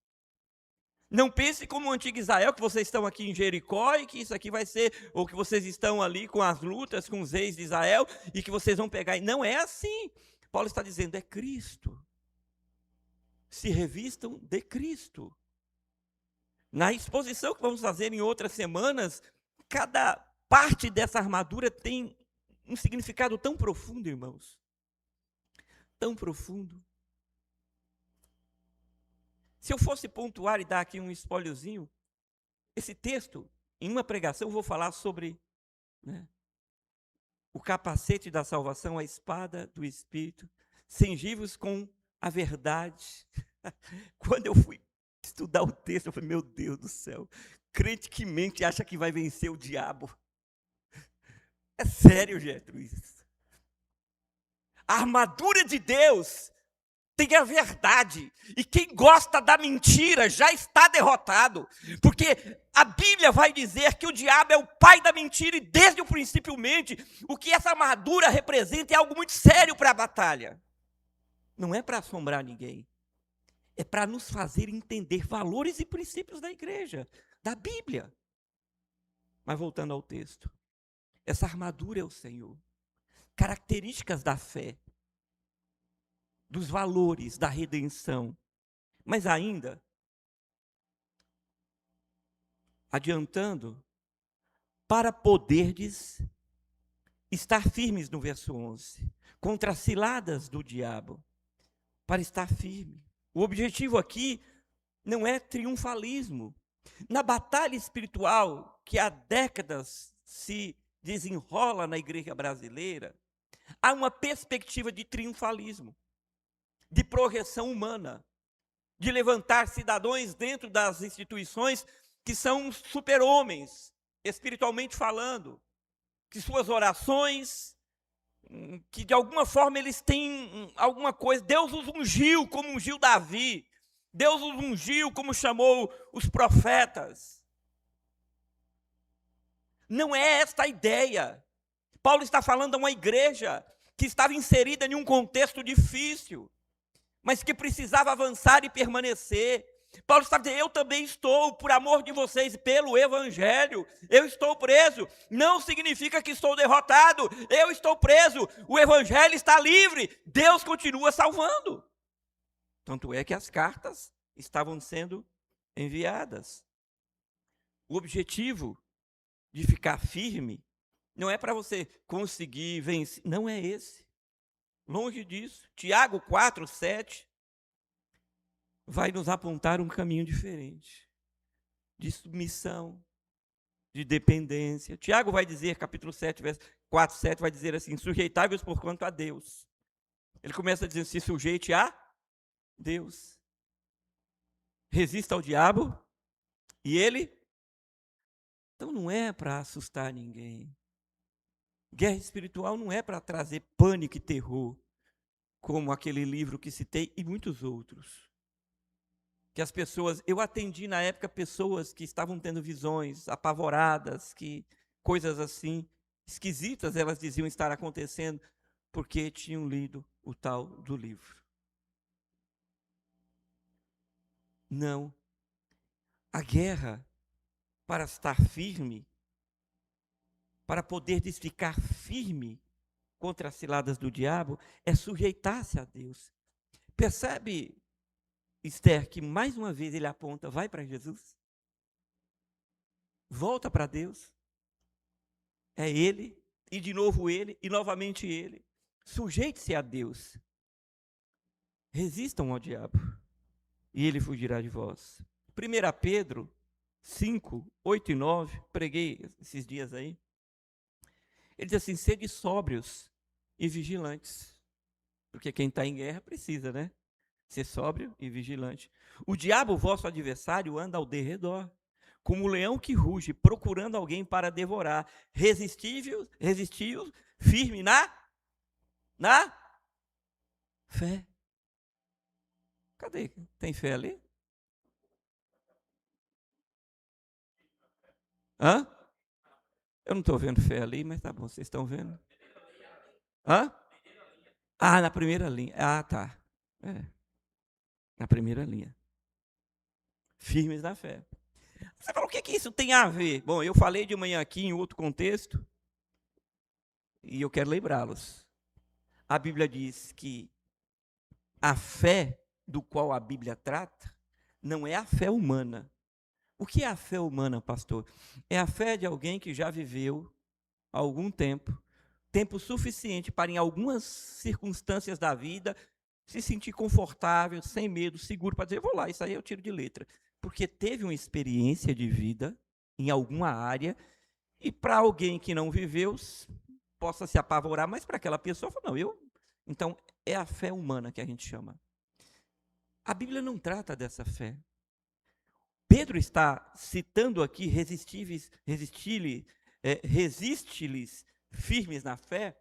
Não pense como o antigo Israel, que vocês estão aqui em Jericó, e que isso aqui vai ser, ou que vocês estão ali com as lutas, com os reis de Israel, e que vocês vão pegar. Não é assim. Paulo está dizendo: é Cristo. Se revistam de Cristo. Na exposição que vamos fazer em outras semanas, cada parte dessa armadura tem um significado tão profundo, irmãos. Tão profundo. Se eu fosse pontuar e dar aqui um espóliozinho, esse texto, em uma pregação, eu vou falar sobre, o capacete da salvação, a espada do Espírito, cingivos com a verdade. Quando eu fui estudar o texto, eu falei: meu Deus do céu, crente que mente acha que vai vencer o diabo. É sério, Gertrude. A armadura de Deus tem a verdade. E quem gosta da mentira já está derrotado. Porque a Bíblia vai dizer que o diabo é o pai da mentira, e desde o princípio mente. O que essa armadura representa é algo muito sério para a batalha. Não é para assombrar ninguém. É para nos fazer entender valores e princípios da igreja, da Bíblia. Mas voltando ao texto. Essa armadura é o Senhor. Características da fé, dos valores da redenção. Mas ainda, adiantando, para poderdes estar firmes no verso 11, contra as ciladas do diabo, para estar firme. O objetivo aqui não é triunfalismo. Na batalha espiritual que há décadas se desenrola na igreja brasileira, há uma perspectiva de triunfalismo, de projeção humana, de levantar cidadãos dentro das instituições que são super-homens, espiritualmente falando, que suas orações, que de alguma forma eles têm alguma coisa. Deus os ungiu como ungiu Davi, Deus os ungiu como chamou os profetas. Não é esta a ideia. Paulo está falando a uma igreja que estava inserida em um contexto difícil, mas que precisava avançar e permanecer. Paulo está dizendo: eu também estou, por amor de vocês, pelo evangelho, eu estou preso. Não significa que estou derrotado, eu estou preso. O evangelho está livre, Deus continua salvando. Tanto é que as cartas estavam sendo enviadas. O objetivo de ficar firme não é para você conseguir vencer, não é esse. Longe disso. Tiago 4:7 vai nos apontar um caminho diferente, de submissão, de dependência. Tiago vai dizer, capítulo 7, verso 4:7, vai dizer assim: sujeitai-vos por quanto a Deus. Ele começa dizendo: se sujeite a Deus. Resista ao diabo e ele... Então não é para assustar ninguém. Guerra espiritual não é para trazer pânico e terror, como aquele livro que citei e muitos outros. Que as pessoas, eu atendi na época pessoas que estavam tendo visões apavoradas, que coisas assim esquisitas elas diziam estar acontecendo porque tinham lido o tal do livro. Não. A guerra, para estar firme, para poder ficar firme contra as ciladas do diabo, é sujeitar-se a Deus. Percebe, Esther, que mais uma vez ele aponta, vai para Jesus, volta para Deus, é Ele, e de novo Ele, e novamente Ele. Sujeite-se a Deus, resistam ao diabo, e ele fugirá de vós. 1 Pedro 5, 8 e 9, preguei esses dias aí, ele diz assim, sede sóbrios e vigilantes, porque quem está em guerra precisa, né? Ser sóbrio e vigilante. O diabo, vosso adversário, anda ao derredor, como um leão que ruge, procurando alguém para devorar. Resistível, firme na fé. Cadê? Tem fé ali? Hã? Eu não estou vendo fé ali, mas tá bom, vocês estão vendo? Hã? Ah, na primeira linha. Ah, tá. É. Na primeira linha. Firmes na fé. Você fala, o que isso tem a ver? Bom, eu falei de manhã aqui em outro contexto, e eu quero lembrá-los. A Bíblia diz que a fé do qual a Bíblia trata não é a fé humana. O que é a fé humana, pastor? É a fé de alguém que já viveu há algum tempo suficiente para, em algumas circunstâncias da vida, se sentir confortável, sem medo, seguro, para dizer, vou lá, isso aí eu tiro de letra. Porque teve uma experiência de vida em alguma área, e para alguém que não viveu, possa se apavorar, mas para aquela pessoa, não, Então, é a fé humana que a gente chama. A Bíblia não trata dessa fé. Pedro está citando aqui, resiste-lhes firmes na fé,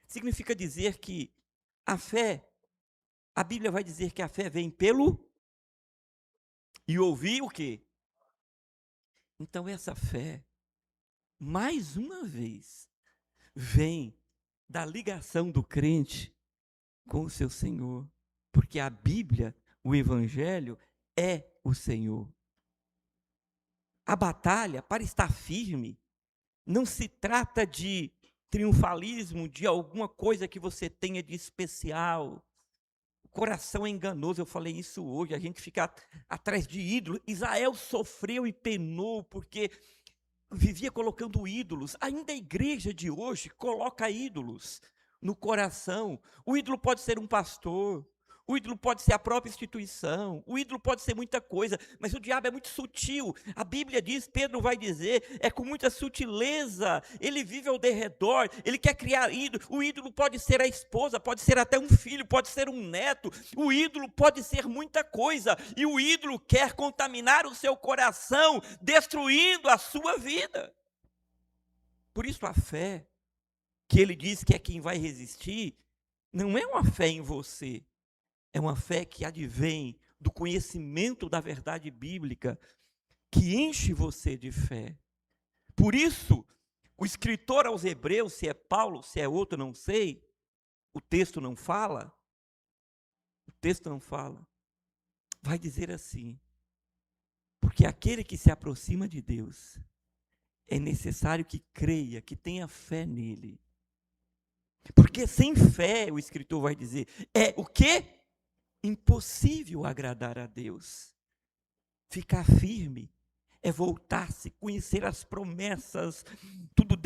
significa dizer que a Bíblia vai dizer que a fé vem pelo e ouvir o quê? Então essa fé, mais uma vez, vem da ligação do crente com o seu Senhor, porque a Bíblia, o Evangelho, é o Senhor. A batalha, para estar firme, não se trata de triunfalismo, de alguma coisa que você tenha de especial. O coração é enganoso, eu falei isso hoje, a gente fica atrás de ídolos. Israel sofreu e penou porque vivia colocando ídolos. Ainda a igreja de hoje coloca ídolos no coração. O ídolo pode ser um pastor, o ídolo pode ser a própria instituição, o ídolo pode ser muita coisa, mas o diabo é muito sutil. A Bíblia diz, Pedro vai dizer, é com muita sutileza, ele vive ao derredor, ele quer criar ídolo. O ídolo pode ser a esposa, pode ser até um filho, pode ser um neto, o ídolo pode ser muita coisa, e o ídolo quer contaminar o seu coração, destruindo a sua vida. Por isso a fé, que ele diz que é quem vai resistir, não é uma fé em você, é uma fé que advém do conhecimento da verdade bíblica, que enche você de fé. Por isso, o escritor aos Hebreus, se é Paulo, se é outro, não sei, o texto não fala, vai dizer assim, porque aquele que se aproxima de Deus, é necessário que creia, que tenha fé nele. Porque sem fé, o escritor vai dizer, é o quê? Impossível agradar a Deus. Ficar firme é voltar-se, conhecer as promessas,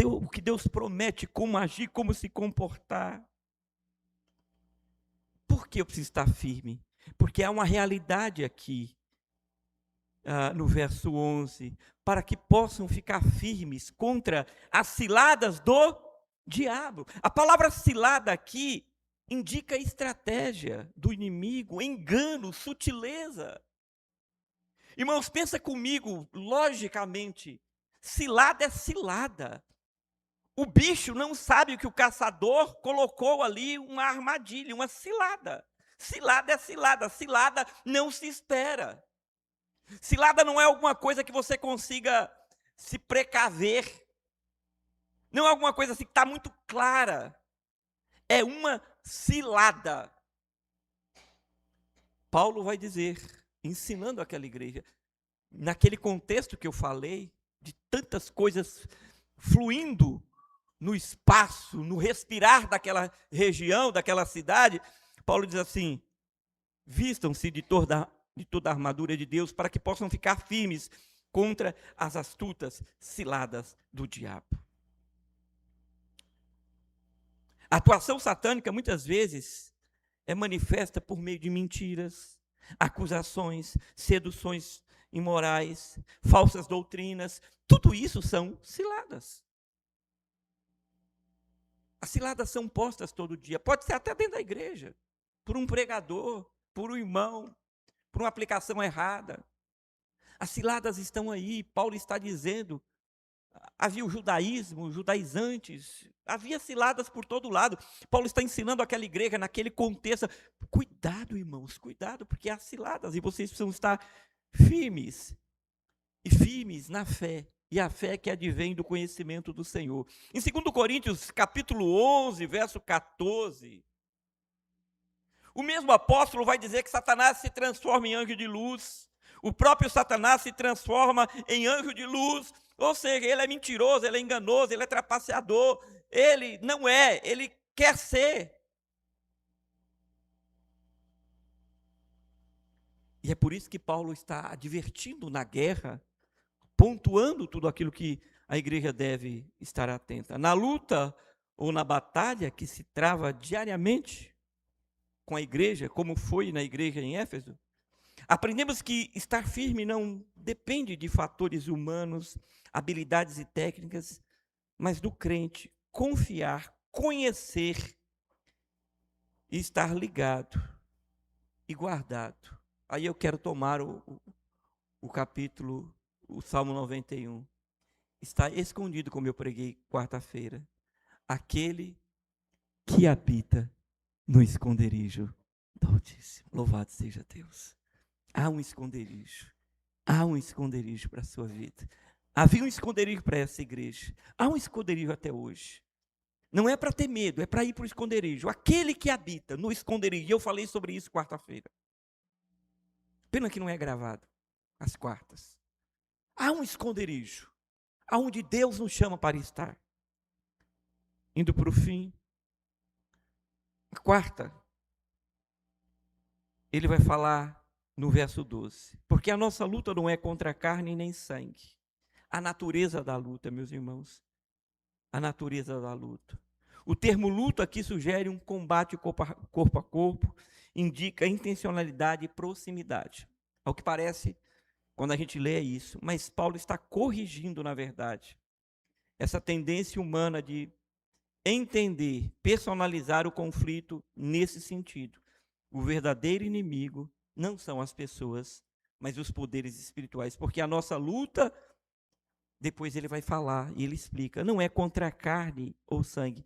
o que Deus promete, como agir, como se comportar. Por que eu preciso estar firme? Porque há uma realidade aqui, no verso 11, para que possam ficar firmes contra as ciladas do diabo. A palavra cilada aqui indica estratégia do inimigo, engano, sutileza. Irmãos, pensa comigo, logicamente, cilada é cilada. O bicho não sabe que o caçador colocou ali uma armadilha, uma cilada. Cilada é cilada, cilada não se espera. Cilada não é alguma coisa que você consiga se precaver. Não é alguma coisa assim que está muito clara. É uma cilada. Paulo vai dizer, ensinando aquela igreja, naquele contexto que eu falei, de tantas coisas fluindo no espaço, no respirar daquela região, daquela cidade, Paulo diz assim: vistam-se de toda a armadura de Deus para que possam ficar firmes contra as astutas ciladas do diabo. A atuação satânica, muitas vezes, é manifesta por meio de mentiras, acusações, seduções imorais, falsas doutrinas. Tudo isso são ciladas. As ciladas são postas todo dia, pode ser até dentro da igreja, por um pregador, por um irmão, por uma aplicação errada. As ciladas estão aí, Paulo está dizendo, havia o judaísmo, os judaizantes, havia ciladas por todo lado. Paulo está ensinando aquela igreja, naquele contexto, cuidado, irmãos, cuidado, porque há ciladas, e vocês precisam estar firmes, e firmes na fé, e a fé que advém do conhecimento do Senhor. Em 2 Coríntios, capítulo 11, verso 14, o mesmo apóstolo vai dizer que Satanás se transforma em anjo de luz. O próprio Satanás se transforma em anjo de luz. Ou seja, ele é mentiroso, ele é enganoso, ele é trapaceador. Ele não é, ele quer ser. E é por isso que Paulo está advertindo na guerra, pontuando tudo aquilo que a igreja deve estar atenta. Na luta ou na batalha que se trava diariamente com a igreja, como foi na igreja em Éfeso, aprendemos que estar firme não depende de fatores humanos, habilidades e técnicas, mas do crente confiar, conhecer e estar ligado e guardado. Aí eu quero tomar o capítulo, o Salmo 91. Está escondido, como eu preguei quarta-feira, aquele que habita no esconderijo do Altíssimo. Louvado seja Deus. Há um esconderijo para a sua vida. Havia um esconderijo para essa igreja. Há um esconderijo até hoje. Não é para ter medo, é para ir para o esconderijo. Aquele que habita no esconderijo. E eu falei sobre isso quarta-feira. Pena que não é gravado, às quartas. Há um esconderijo, aonde Deus nos chama para estar. Indo para o fim. A quarta, ele vai falar no verso 12. Porque a nossa luta não é contra carne nem sangue. A natureza da luta, meus irmãos. A natureza da luta. O termo luta aqui sugere um combate corpo a corpo, indica intencionalidade e proximidade. Ao que parece, quando a gente lê isso, mas Paulo está corrigindo, na verdade, essa tendência humana de entender, personalizar o conflito nesse sentido. O verdadeiro inimigo não são as pessoas, mas os poderes espirituais, porque a nossa luta, depois ele vai falar e ele explica, não é contra a carne ou sangue.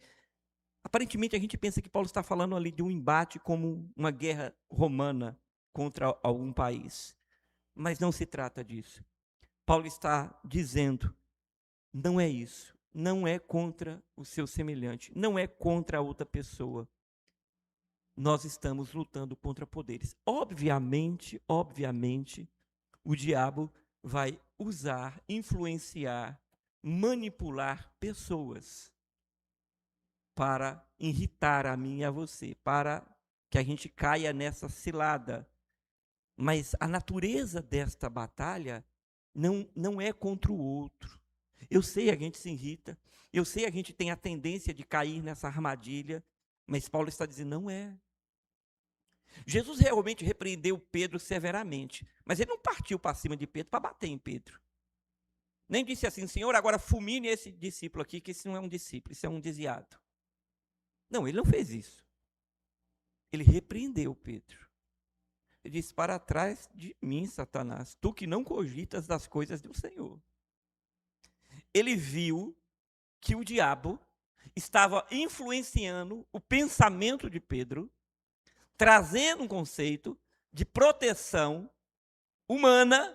Aparentemente a gente pensa que Paulo está falando ali de um embate como uma guerra romana contra algum país, mas não se trata disso. Paulo está dizendo, não é isso, não é contra o seu semelhante, não é contra a outra pessoa. Nós estamos lutando contra poderes. Obviamente, o diabo vai usar, influenciar, manipular pessoas para irritar a mim e a você, para que a gente caia nessa cilada. Mas a natureza desta batalha não é contra o outro. Eu sei, a gente se irrita, eu sei, a gente tem a tendência de cair nessa armadilha, mas Paulo está dizendo, não é. Jesus realmente repreendeu Pedro severamente, mas ele não partiu para cima de Pedro para bater em Pedro. Nem disse assim, Senhor, agora fulmine esse discípulo aqui, que esse não é um discípulo, isso é um desviado. Não, ele não fez isso. Ele repreendeu Pedro. Ele disse, para trás de mim, Satanás, tu que não cogitas das coisas do Senhor. Ele viu que o diabo estava influenciando o pensamento de Pedro, trazendo um conceito de proteção humana,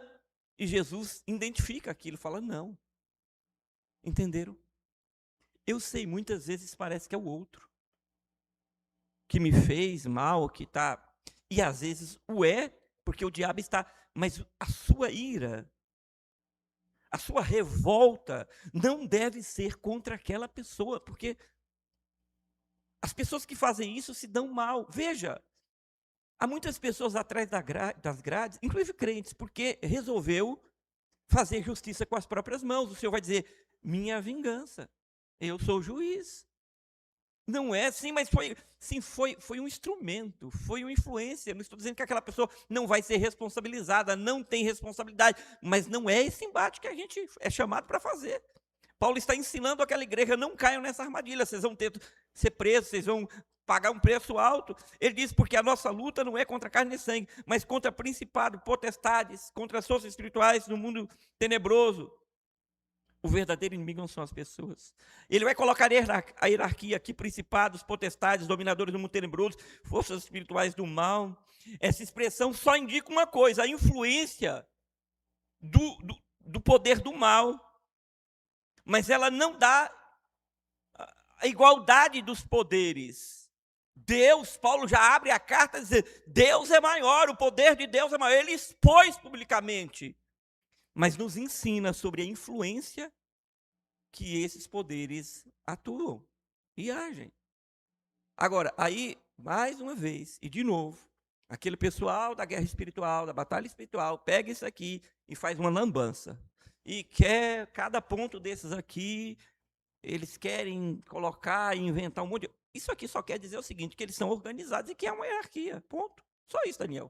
e Jesus identifica aquilo, fala, não. Entenderam? Eu sei, muitas vezes parece que é o outro que me fez mal, que está... E às vezes o é, porque o diabo está... Mas a sua ira, a sua revolta não deve ser contra aquela pessoa, porque as pessoas que fazem isso se dão mal. Veja, há muitas pessoas atrás das grades, inclusive crentes, porque resolveu fazer justiça com as próprias mãos. O Senhor vai dizer, minha vingança, eu sou o juiz. Não é assim, mas foi um instrumento, foi uma influência. Não estou dizendo que aquela pessoa não vai ser responsabilizada, não tem responsabilidade, mas não é esse embate que a gente é chamado para fazer. Paulo está ensinando aquela igreja, não caiam nessa armadilha, vocês vão ser presos, vocês vão pagar um preço alto. Ele diz, porque a nossa luta não é contra carne e sangue, mas contra principado, potestades, contra forças espirituais no mundo tenebroso. O verdadeiro inimigo não são as pessoas. Ele vai colocar a hierarquia aqui, principados, potestades, dominadores do mundo tenebroso, forças espirituais do mal. Essa expressão só indica uma coisa, a influência do poder do mal. Mas ela não dá a igualdade dos poderes. Deus, Paulo já abre a carta dizendo, Deus é maior, o poder de Deus é maior. Ele expôs publicamente, mas nos ensina sobre a influência que esses poderes atuam e agem. Agora, aí, mais uma vez, e de novo, aquele pessoal da guerra espiritual, da batalha espiritual, pega isso aqui e faz uma lambança. E quer, cada ponto desses aqui, eles querem colocar e inventar um monte de... Isso aqui só quer dizer o seguinte, que eles são organizados e que é uma hierarquia, ponto. Só isso, Daniel.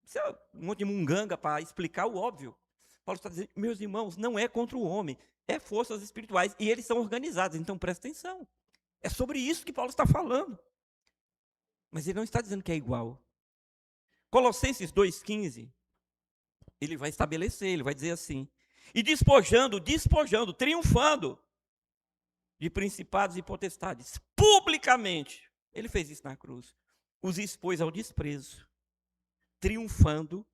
Isso é um monte de munganga para explicar o óbvio. Paulo está dizendo, meus irmãos, não é contra o homem, é forças espirituais, e eles são organizados, então presta atenção. É sobre isso que Paulo está falando. Mas ele não está dizendo que é igual. Colossenses 2,15, ele vai estabelecer, ele vai dizer assim, e despojando, triunfando de principados e potestades, publicamente, ele fez isso na cruz, os expôs ao desprezo, triunfando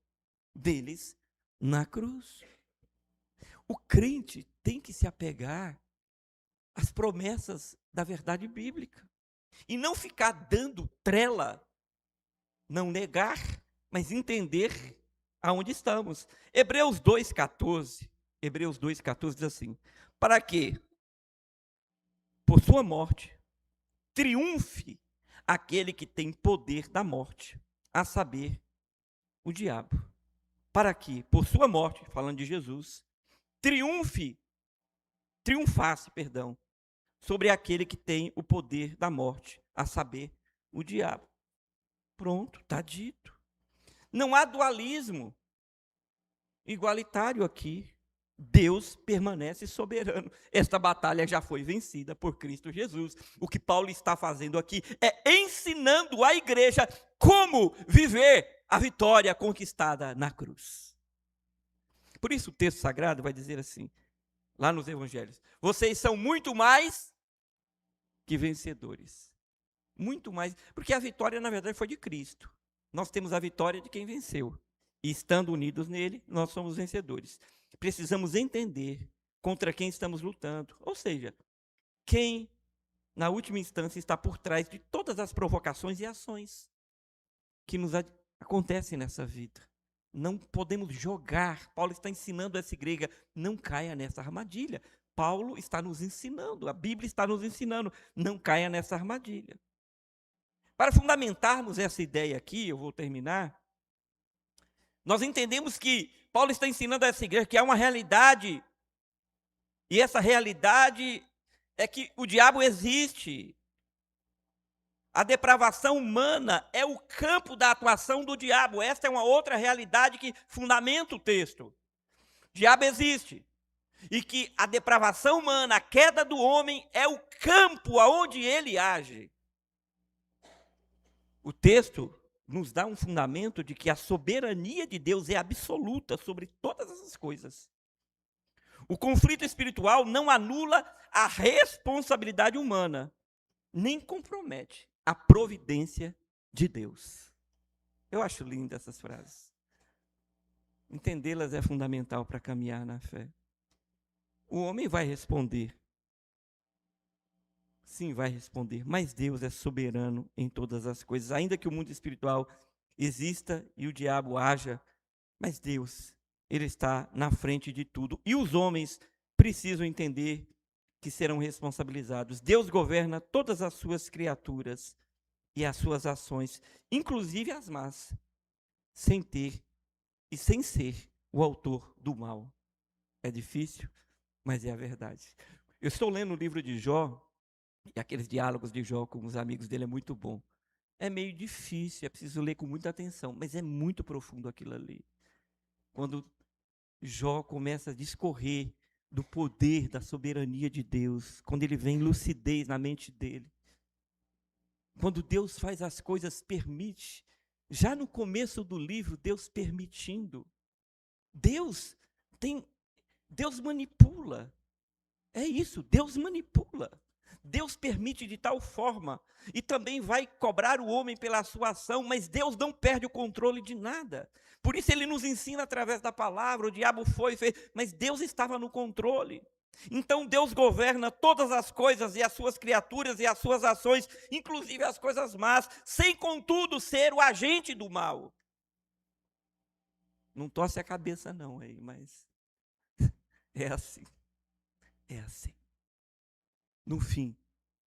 deles na cruz. O crente tem que se apegar às promessas da verdade bíblica e não ficar dando trela, não negar, mas entender aonde estamos. Hebreus 2,14 diz assim, para que, por sua morte, triunfe aquele que tem poder da morte, a saber, o diabo. Para que, por sua morte, falando de Jesus, triunfasse, sobre aquele que tem o poder da morte, a saber, o diabo. Pronto, está dito. Não há dualismo igualitário aqui. Deus permanece soberano. Esta batalha já foi vencida por Cristo Jesus. O que Paulo está fazendo aqui é ensinando à igreja como viver a vitória conquistada na cruz. Por isso o texto sagrado vai dizer assim, lá nos evangelhos, vocês são muito mais que vencedores. Muito mais, porque a vitória na verdade foi de Cristo. Nós temos a vitória de quem venceu. E estando unidos nele, nós somos vencedores. Precisamos entender contra quem estamos lutando. Ou seja, quem, na última instância, está por trás de todas as provocações e ações que nos acontecem nessa vida. Não podemos jogar. Paulo está ensinando essa igreja, não caia nessa armadilha. Paulo está nos ensinando, a Bíblia está nos ensinando, não caia nessa armadilha. Para fundamentarmos essa ideia aqui, eu vou terminar, nós entendemos que Paulo está ensinando a essa igreja que há uma realidade, e essa realidade é que o diabo existe. A depravação humana é o campo da atuação do diabo. Esta é uma outra realidade que fundamenta o texto. O diabo existe. E que a depravação humana, a queda do homem, é o campo aonde ele age. O texto nos dá um fundamento de que a soberania de Deus é absoluta sobre todas essas coisas. O conflito espiritual não anula a responsabilidade humana, nem compromete a providência de Deus. Eu acho lindas essas frases. Entendê-las é fundamental para caminhar na fé. O homem vai responder. Sim, vai responder. Mas Deus é soberano em todas as coisas. Ainda que o mundo espiritual exista e o diabo haja, mas Deus, Ele está na frente de tudo. E os homens precisam entender que serão responsabilizados. Deus governa todas as suas criaturas e as suas ações, inclusive as más, sem ter e sem ser o autor do mal. É difícil, mas é a verdade. Eu estou lendo o livro de Jó, e aqueles diálogos de Jó com os amigos dele é muito bom. É meio difícil, é preciso ler com muita atenção, mas é muito profundo aquilo ali. Quando Jó começa a discorrer do poder, da soberania de Deus, quando ele vem lucidez na mente dele. Quando Deus faz as coisas, permite. Já no começo do livro, Deus permitindo. Deus manipula. É isso, Deus manipula. Deus permite de tal forma e também vai cobrar o homem pela sua ação, mas Deus não perde o controle de nada. Por isso ele nos ensina através da palavra, o diabo foi, fez, mas Deus estava no controle. Então Deus governa todas as coisas e as suas criaturas e as suas ações, inclusive as coisas más, sem contudo ser o agente do mal. Não torce a cabeça não aí, mas é assim. É assim. No fim,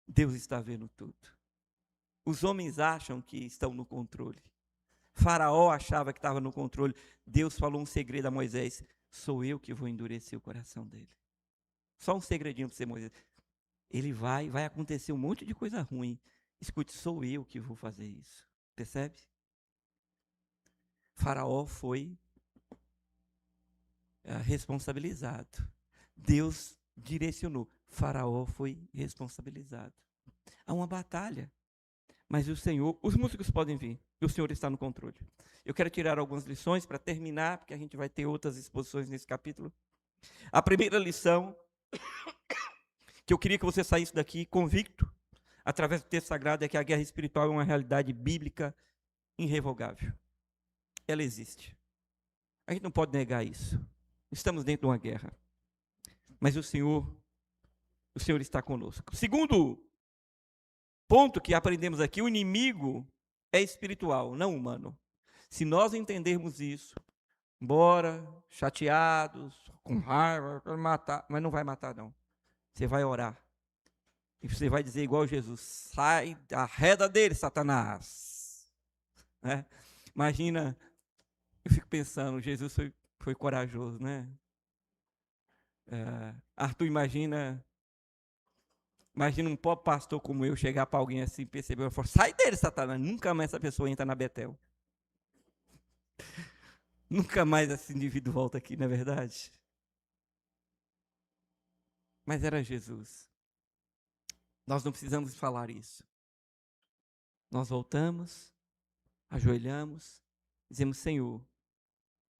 Deus está vendo tudo. Os homens acham que estão no controle. Faraó achava que estava no controle. Deus falou um segredo a Moisés: sou eu que vou endurecer o coração dele. Só um segredinho para você, Moisés. Ele vai acontecer um monte de coisa ruim. Escute, sou eu que vou fazer isso. Percebe? Faraó foi responsabilizado. Deus direcionou. Faraó foi responsabilizado. Há uma batalha. Mas o Senhor, os músicos podem vir, e o Senhor está no controle. Eu quero tirar algumas lições para terminar, porque a gente vai ter outras exposições nesse capítulo. A primeira lição, que eu queria que você saísse daqui convicto, através do texto sagrado, é que a guerra espiritual é uma realidade bíblica irrevogável. Ela existe. A gente não pode negar isso. Estamos dentro de uma guerra. Mas o Senhor está conosco. Segundo ponto que aprendemos aqui, o inimigo é espiritual, não humano. Se nós entendermos isso, embora chateados, com raiva, quero matar, mas não vai matar não. Você vai orar. E você vai dizer igual Jesus: sai da reda dele, Satanás. Né? Imagina, eu fico pensando, Jesus foi corajoso, né? Arthur, imagina um pobre pastor como eu chegar para alguém assim, perceber e falar: sai dele, Satanás. Nunca mais essa pessoa entra na Betel. Nunca mais esse indivíduo volta aqui, não é verdade? Mas era Jesus. Nós não precisamos falar isso. Nós voltamos, ajoelhamos, dizemos: Senhor,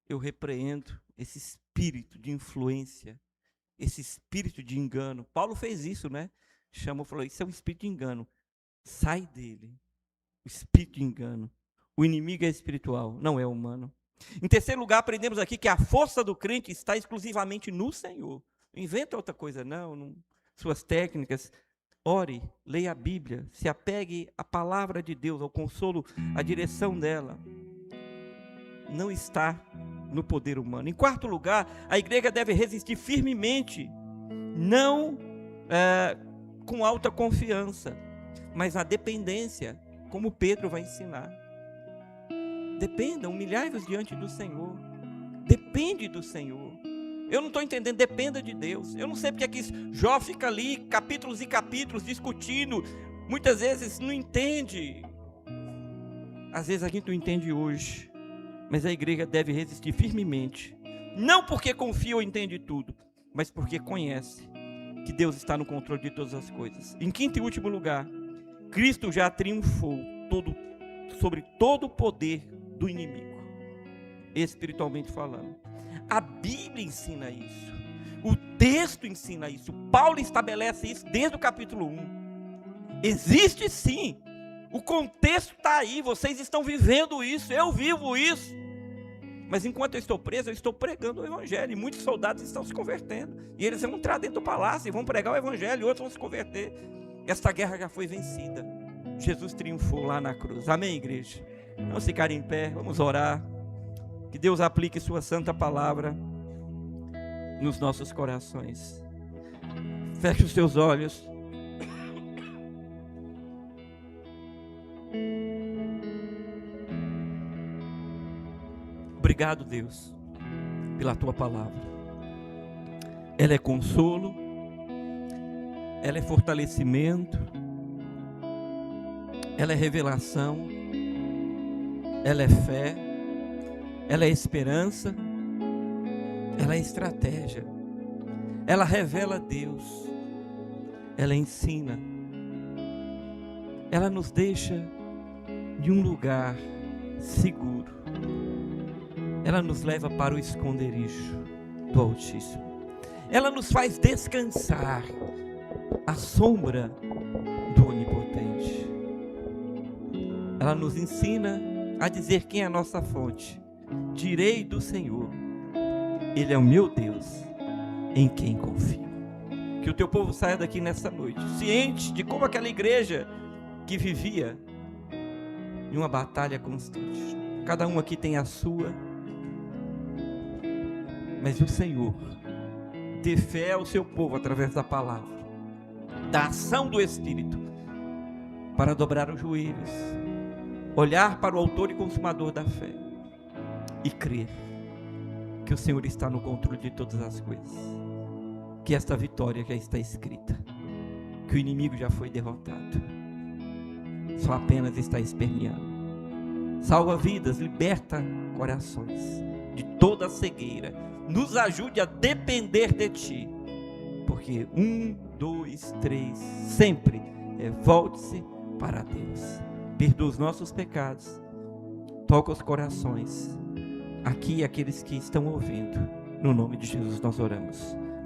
eu repreendo esse espírito de influência, esse espírito de engano. Paulo fez isso, né? Chamou, falou: isso é um espírito de engano. Sai dele. O espírito de engano. O inimigo é espiritual, não é humano. Em terceiro lugar, aprendemos aqui que a força do crente está exclusivamente no Senhor. Não inventa outra coisa, não. Suas técnicas. Ore, leia a Bíblia, se apegue à palavra de Deus, ao consolo, à direção dela. Não está no poder humano. Em quarto lugar, a igreja deve resistir firmemente, não com alta confiança, mas na dependência, como Pedro vai ensinar. Dependa, humilhai-vos diante do Senhor. Depende do Senhor. Eu não estou entendendo, dependa de Deus. Eu não sei porque é que Jó fica ali, capítulos e capítulos, discutindo. Muitas vezes não entende. Às vezes a gente não entende hoje. Mas a igreja deve resistir firmemente. Não porque confia ou entende tudo, mas porque conhece que Deus está no controle de todas as coisas. Em quinto e último lugar, Cristo já triunfou sobre todo o poder do inimigo, espiritualmente falando. A Bíblia ensina isso. O texto ensina isso. Paulo estabelece isso desde o capítulo 1. Existe sim. O contexto está aí. Vocês estão vivendo isso. Eu vivo isso. Mas enquanto eu estou preso, eu estou pregando o evangelho. E muitos soldados estão se convertendo. E eles vão entrar dentro do palácio e vão pregar o evangelho. E outros vão se converter. Esta guerra já foi vencida. Jesus triunfou lá na cruz. Amém, igreja? Vamos ficar em pé. Vamos orar. Que Deus aplique sua santa palavra nos nossos corações. Feche os seus olhos. Obrigado, Deus, pela tua palavra. Ela é consolo, ela é fortalecimento, ela é revelação, ela é fé, ela é esperança, ela é estratégia, ela revela Deus, ela ensina, ela nos deixa de um lugar seguro. Ela nos leva para o esconderijo do Altíssimo. Ela nos faz descansar à sombra do Onipotente. Ela nos ensina a dizer quem é a nossa fonte. Direi do Senhor, Ele é o meu Deus, em quem confio. Que o teu povo saia daqui nessa noite, ciente de como aquela igreja que vivia em uma batalha constante. Cada um aqui tem a sua, mas o Senhor dê fé ao seu povo através da palavra, da ação do Espírito, para dobrar os joelhos, olhar para o autor e consumador da fé e crer que o Senhor está no controle de todas as coisas, que esta vitória já está escrita, que o inimigo já foi derrotado, só apenas está esperneando. Salva vidas, liberta corações de toda a cegueira. Nos ajude a depender de Ti. Porque 1, 2, 3, sempre volte-se para Deus. Perdoa os nossos pecados. Toca os corações. Aqui aqueles que estão ouvindo. No nome de Jesus nós oramos.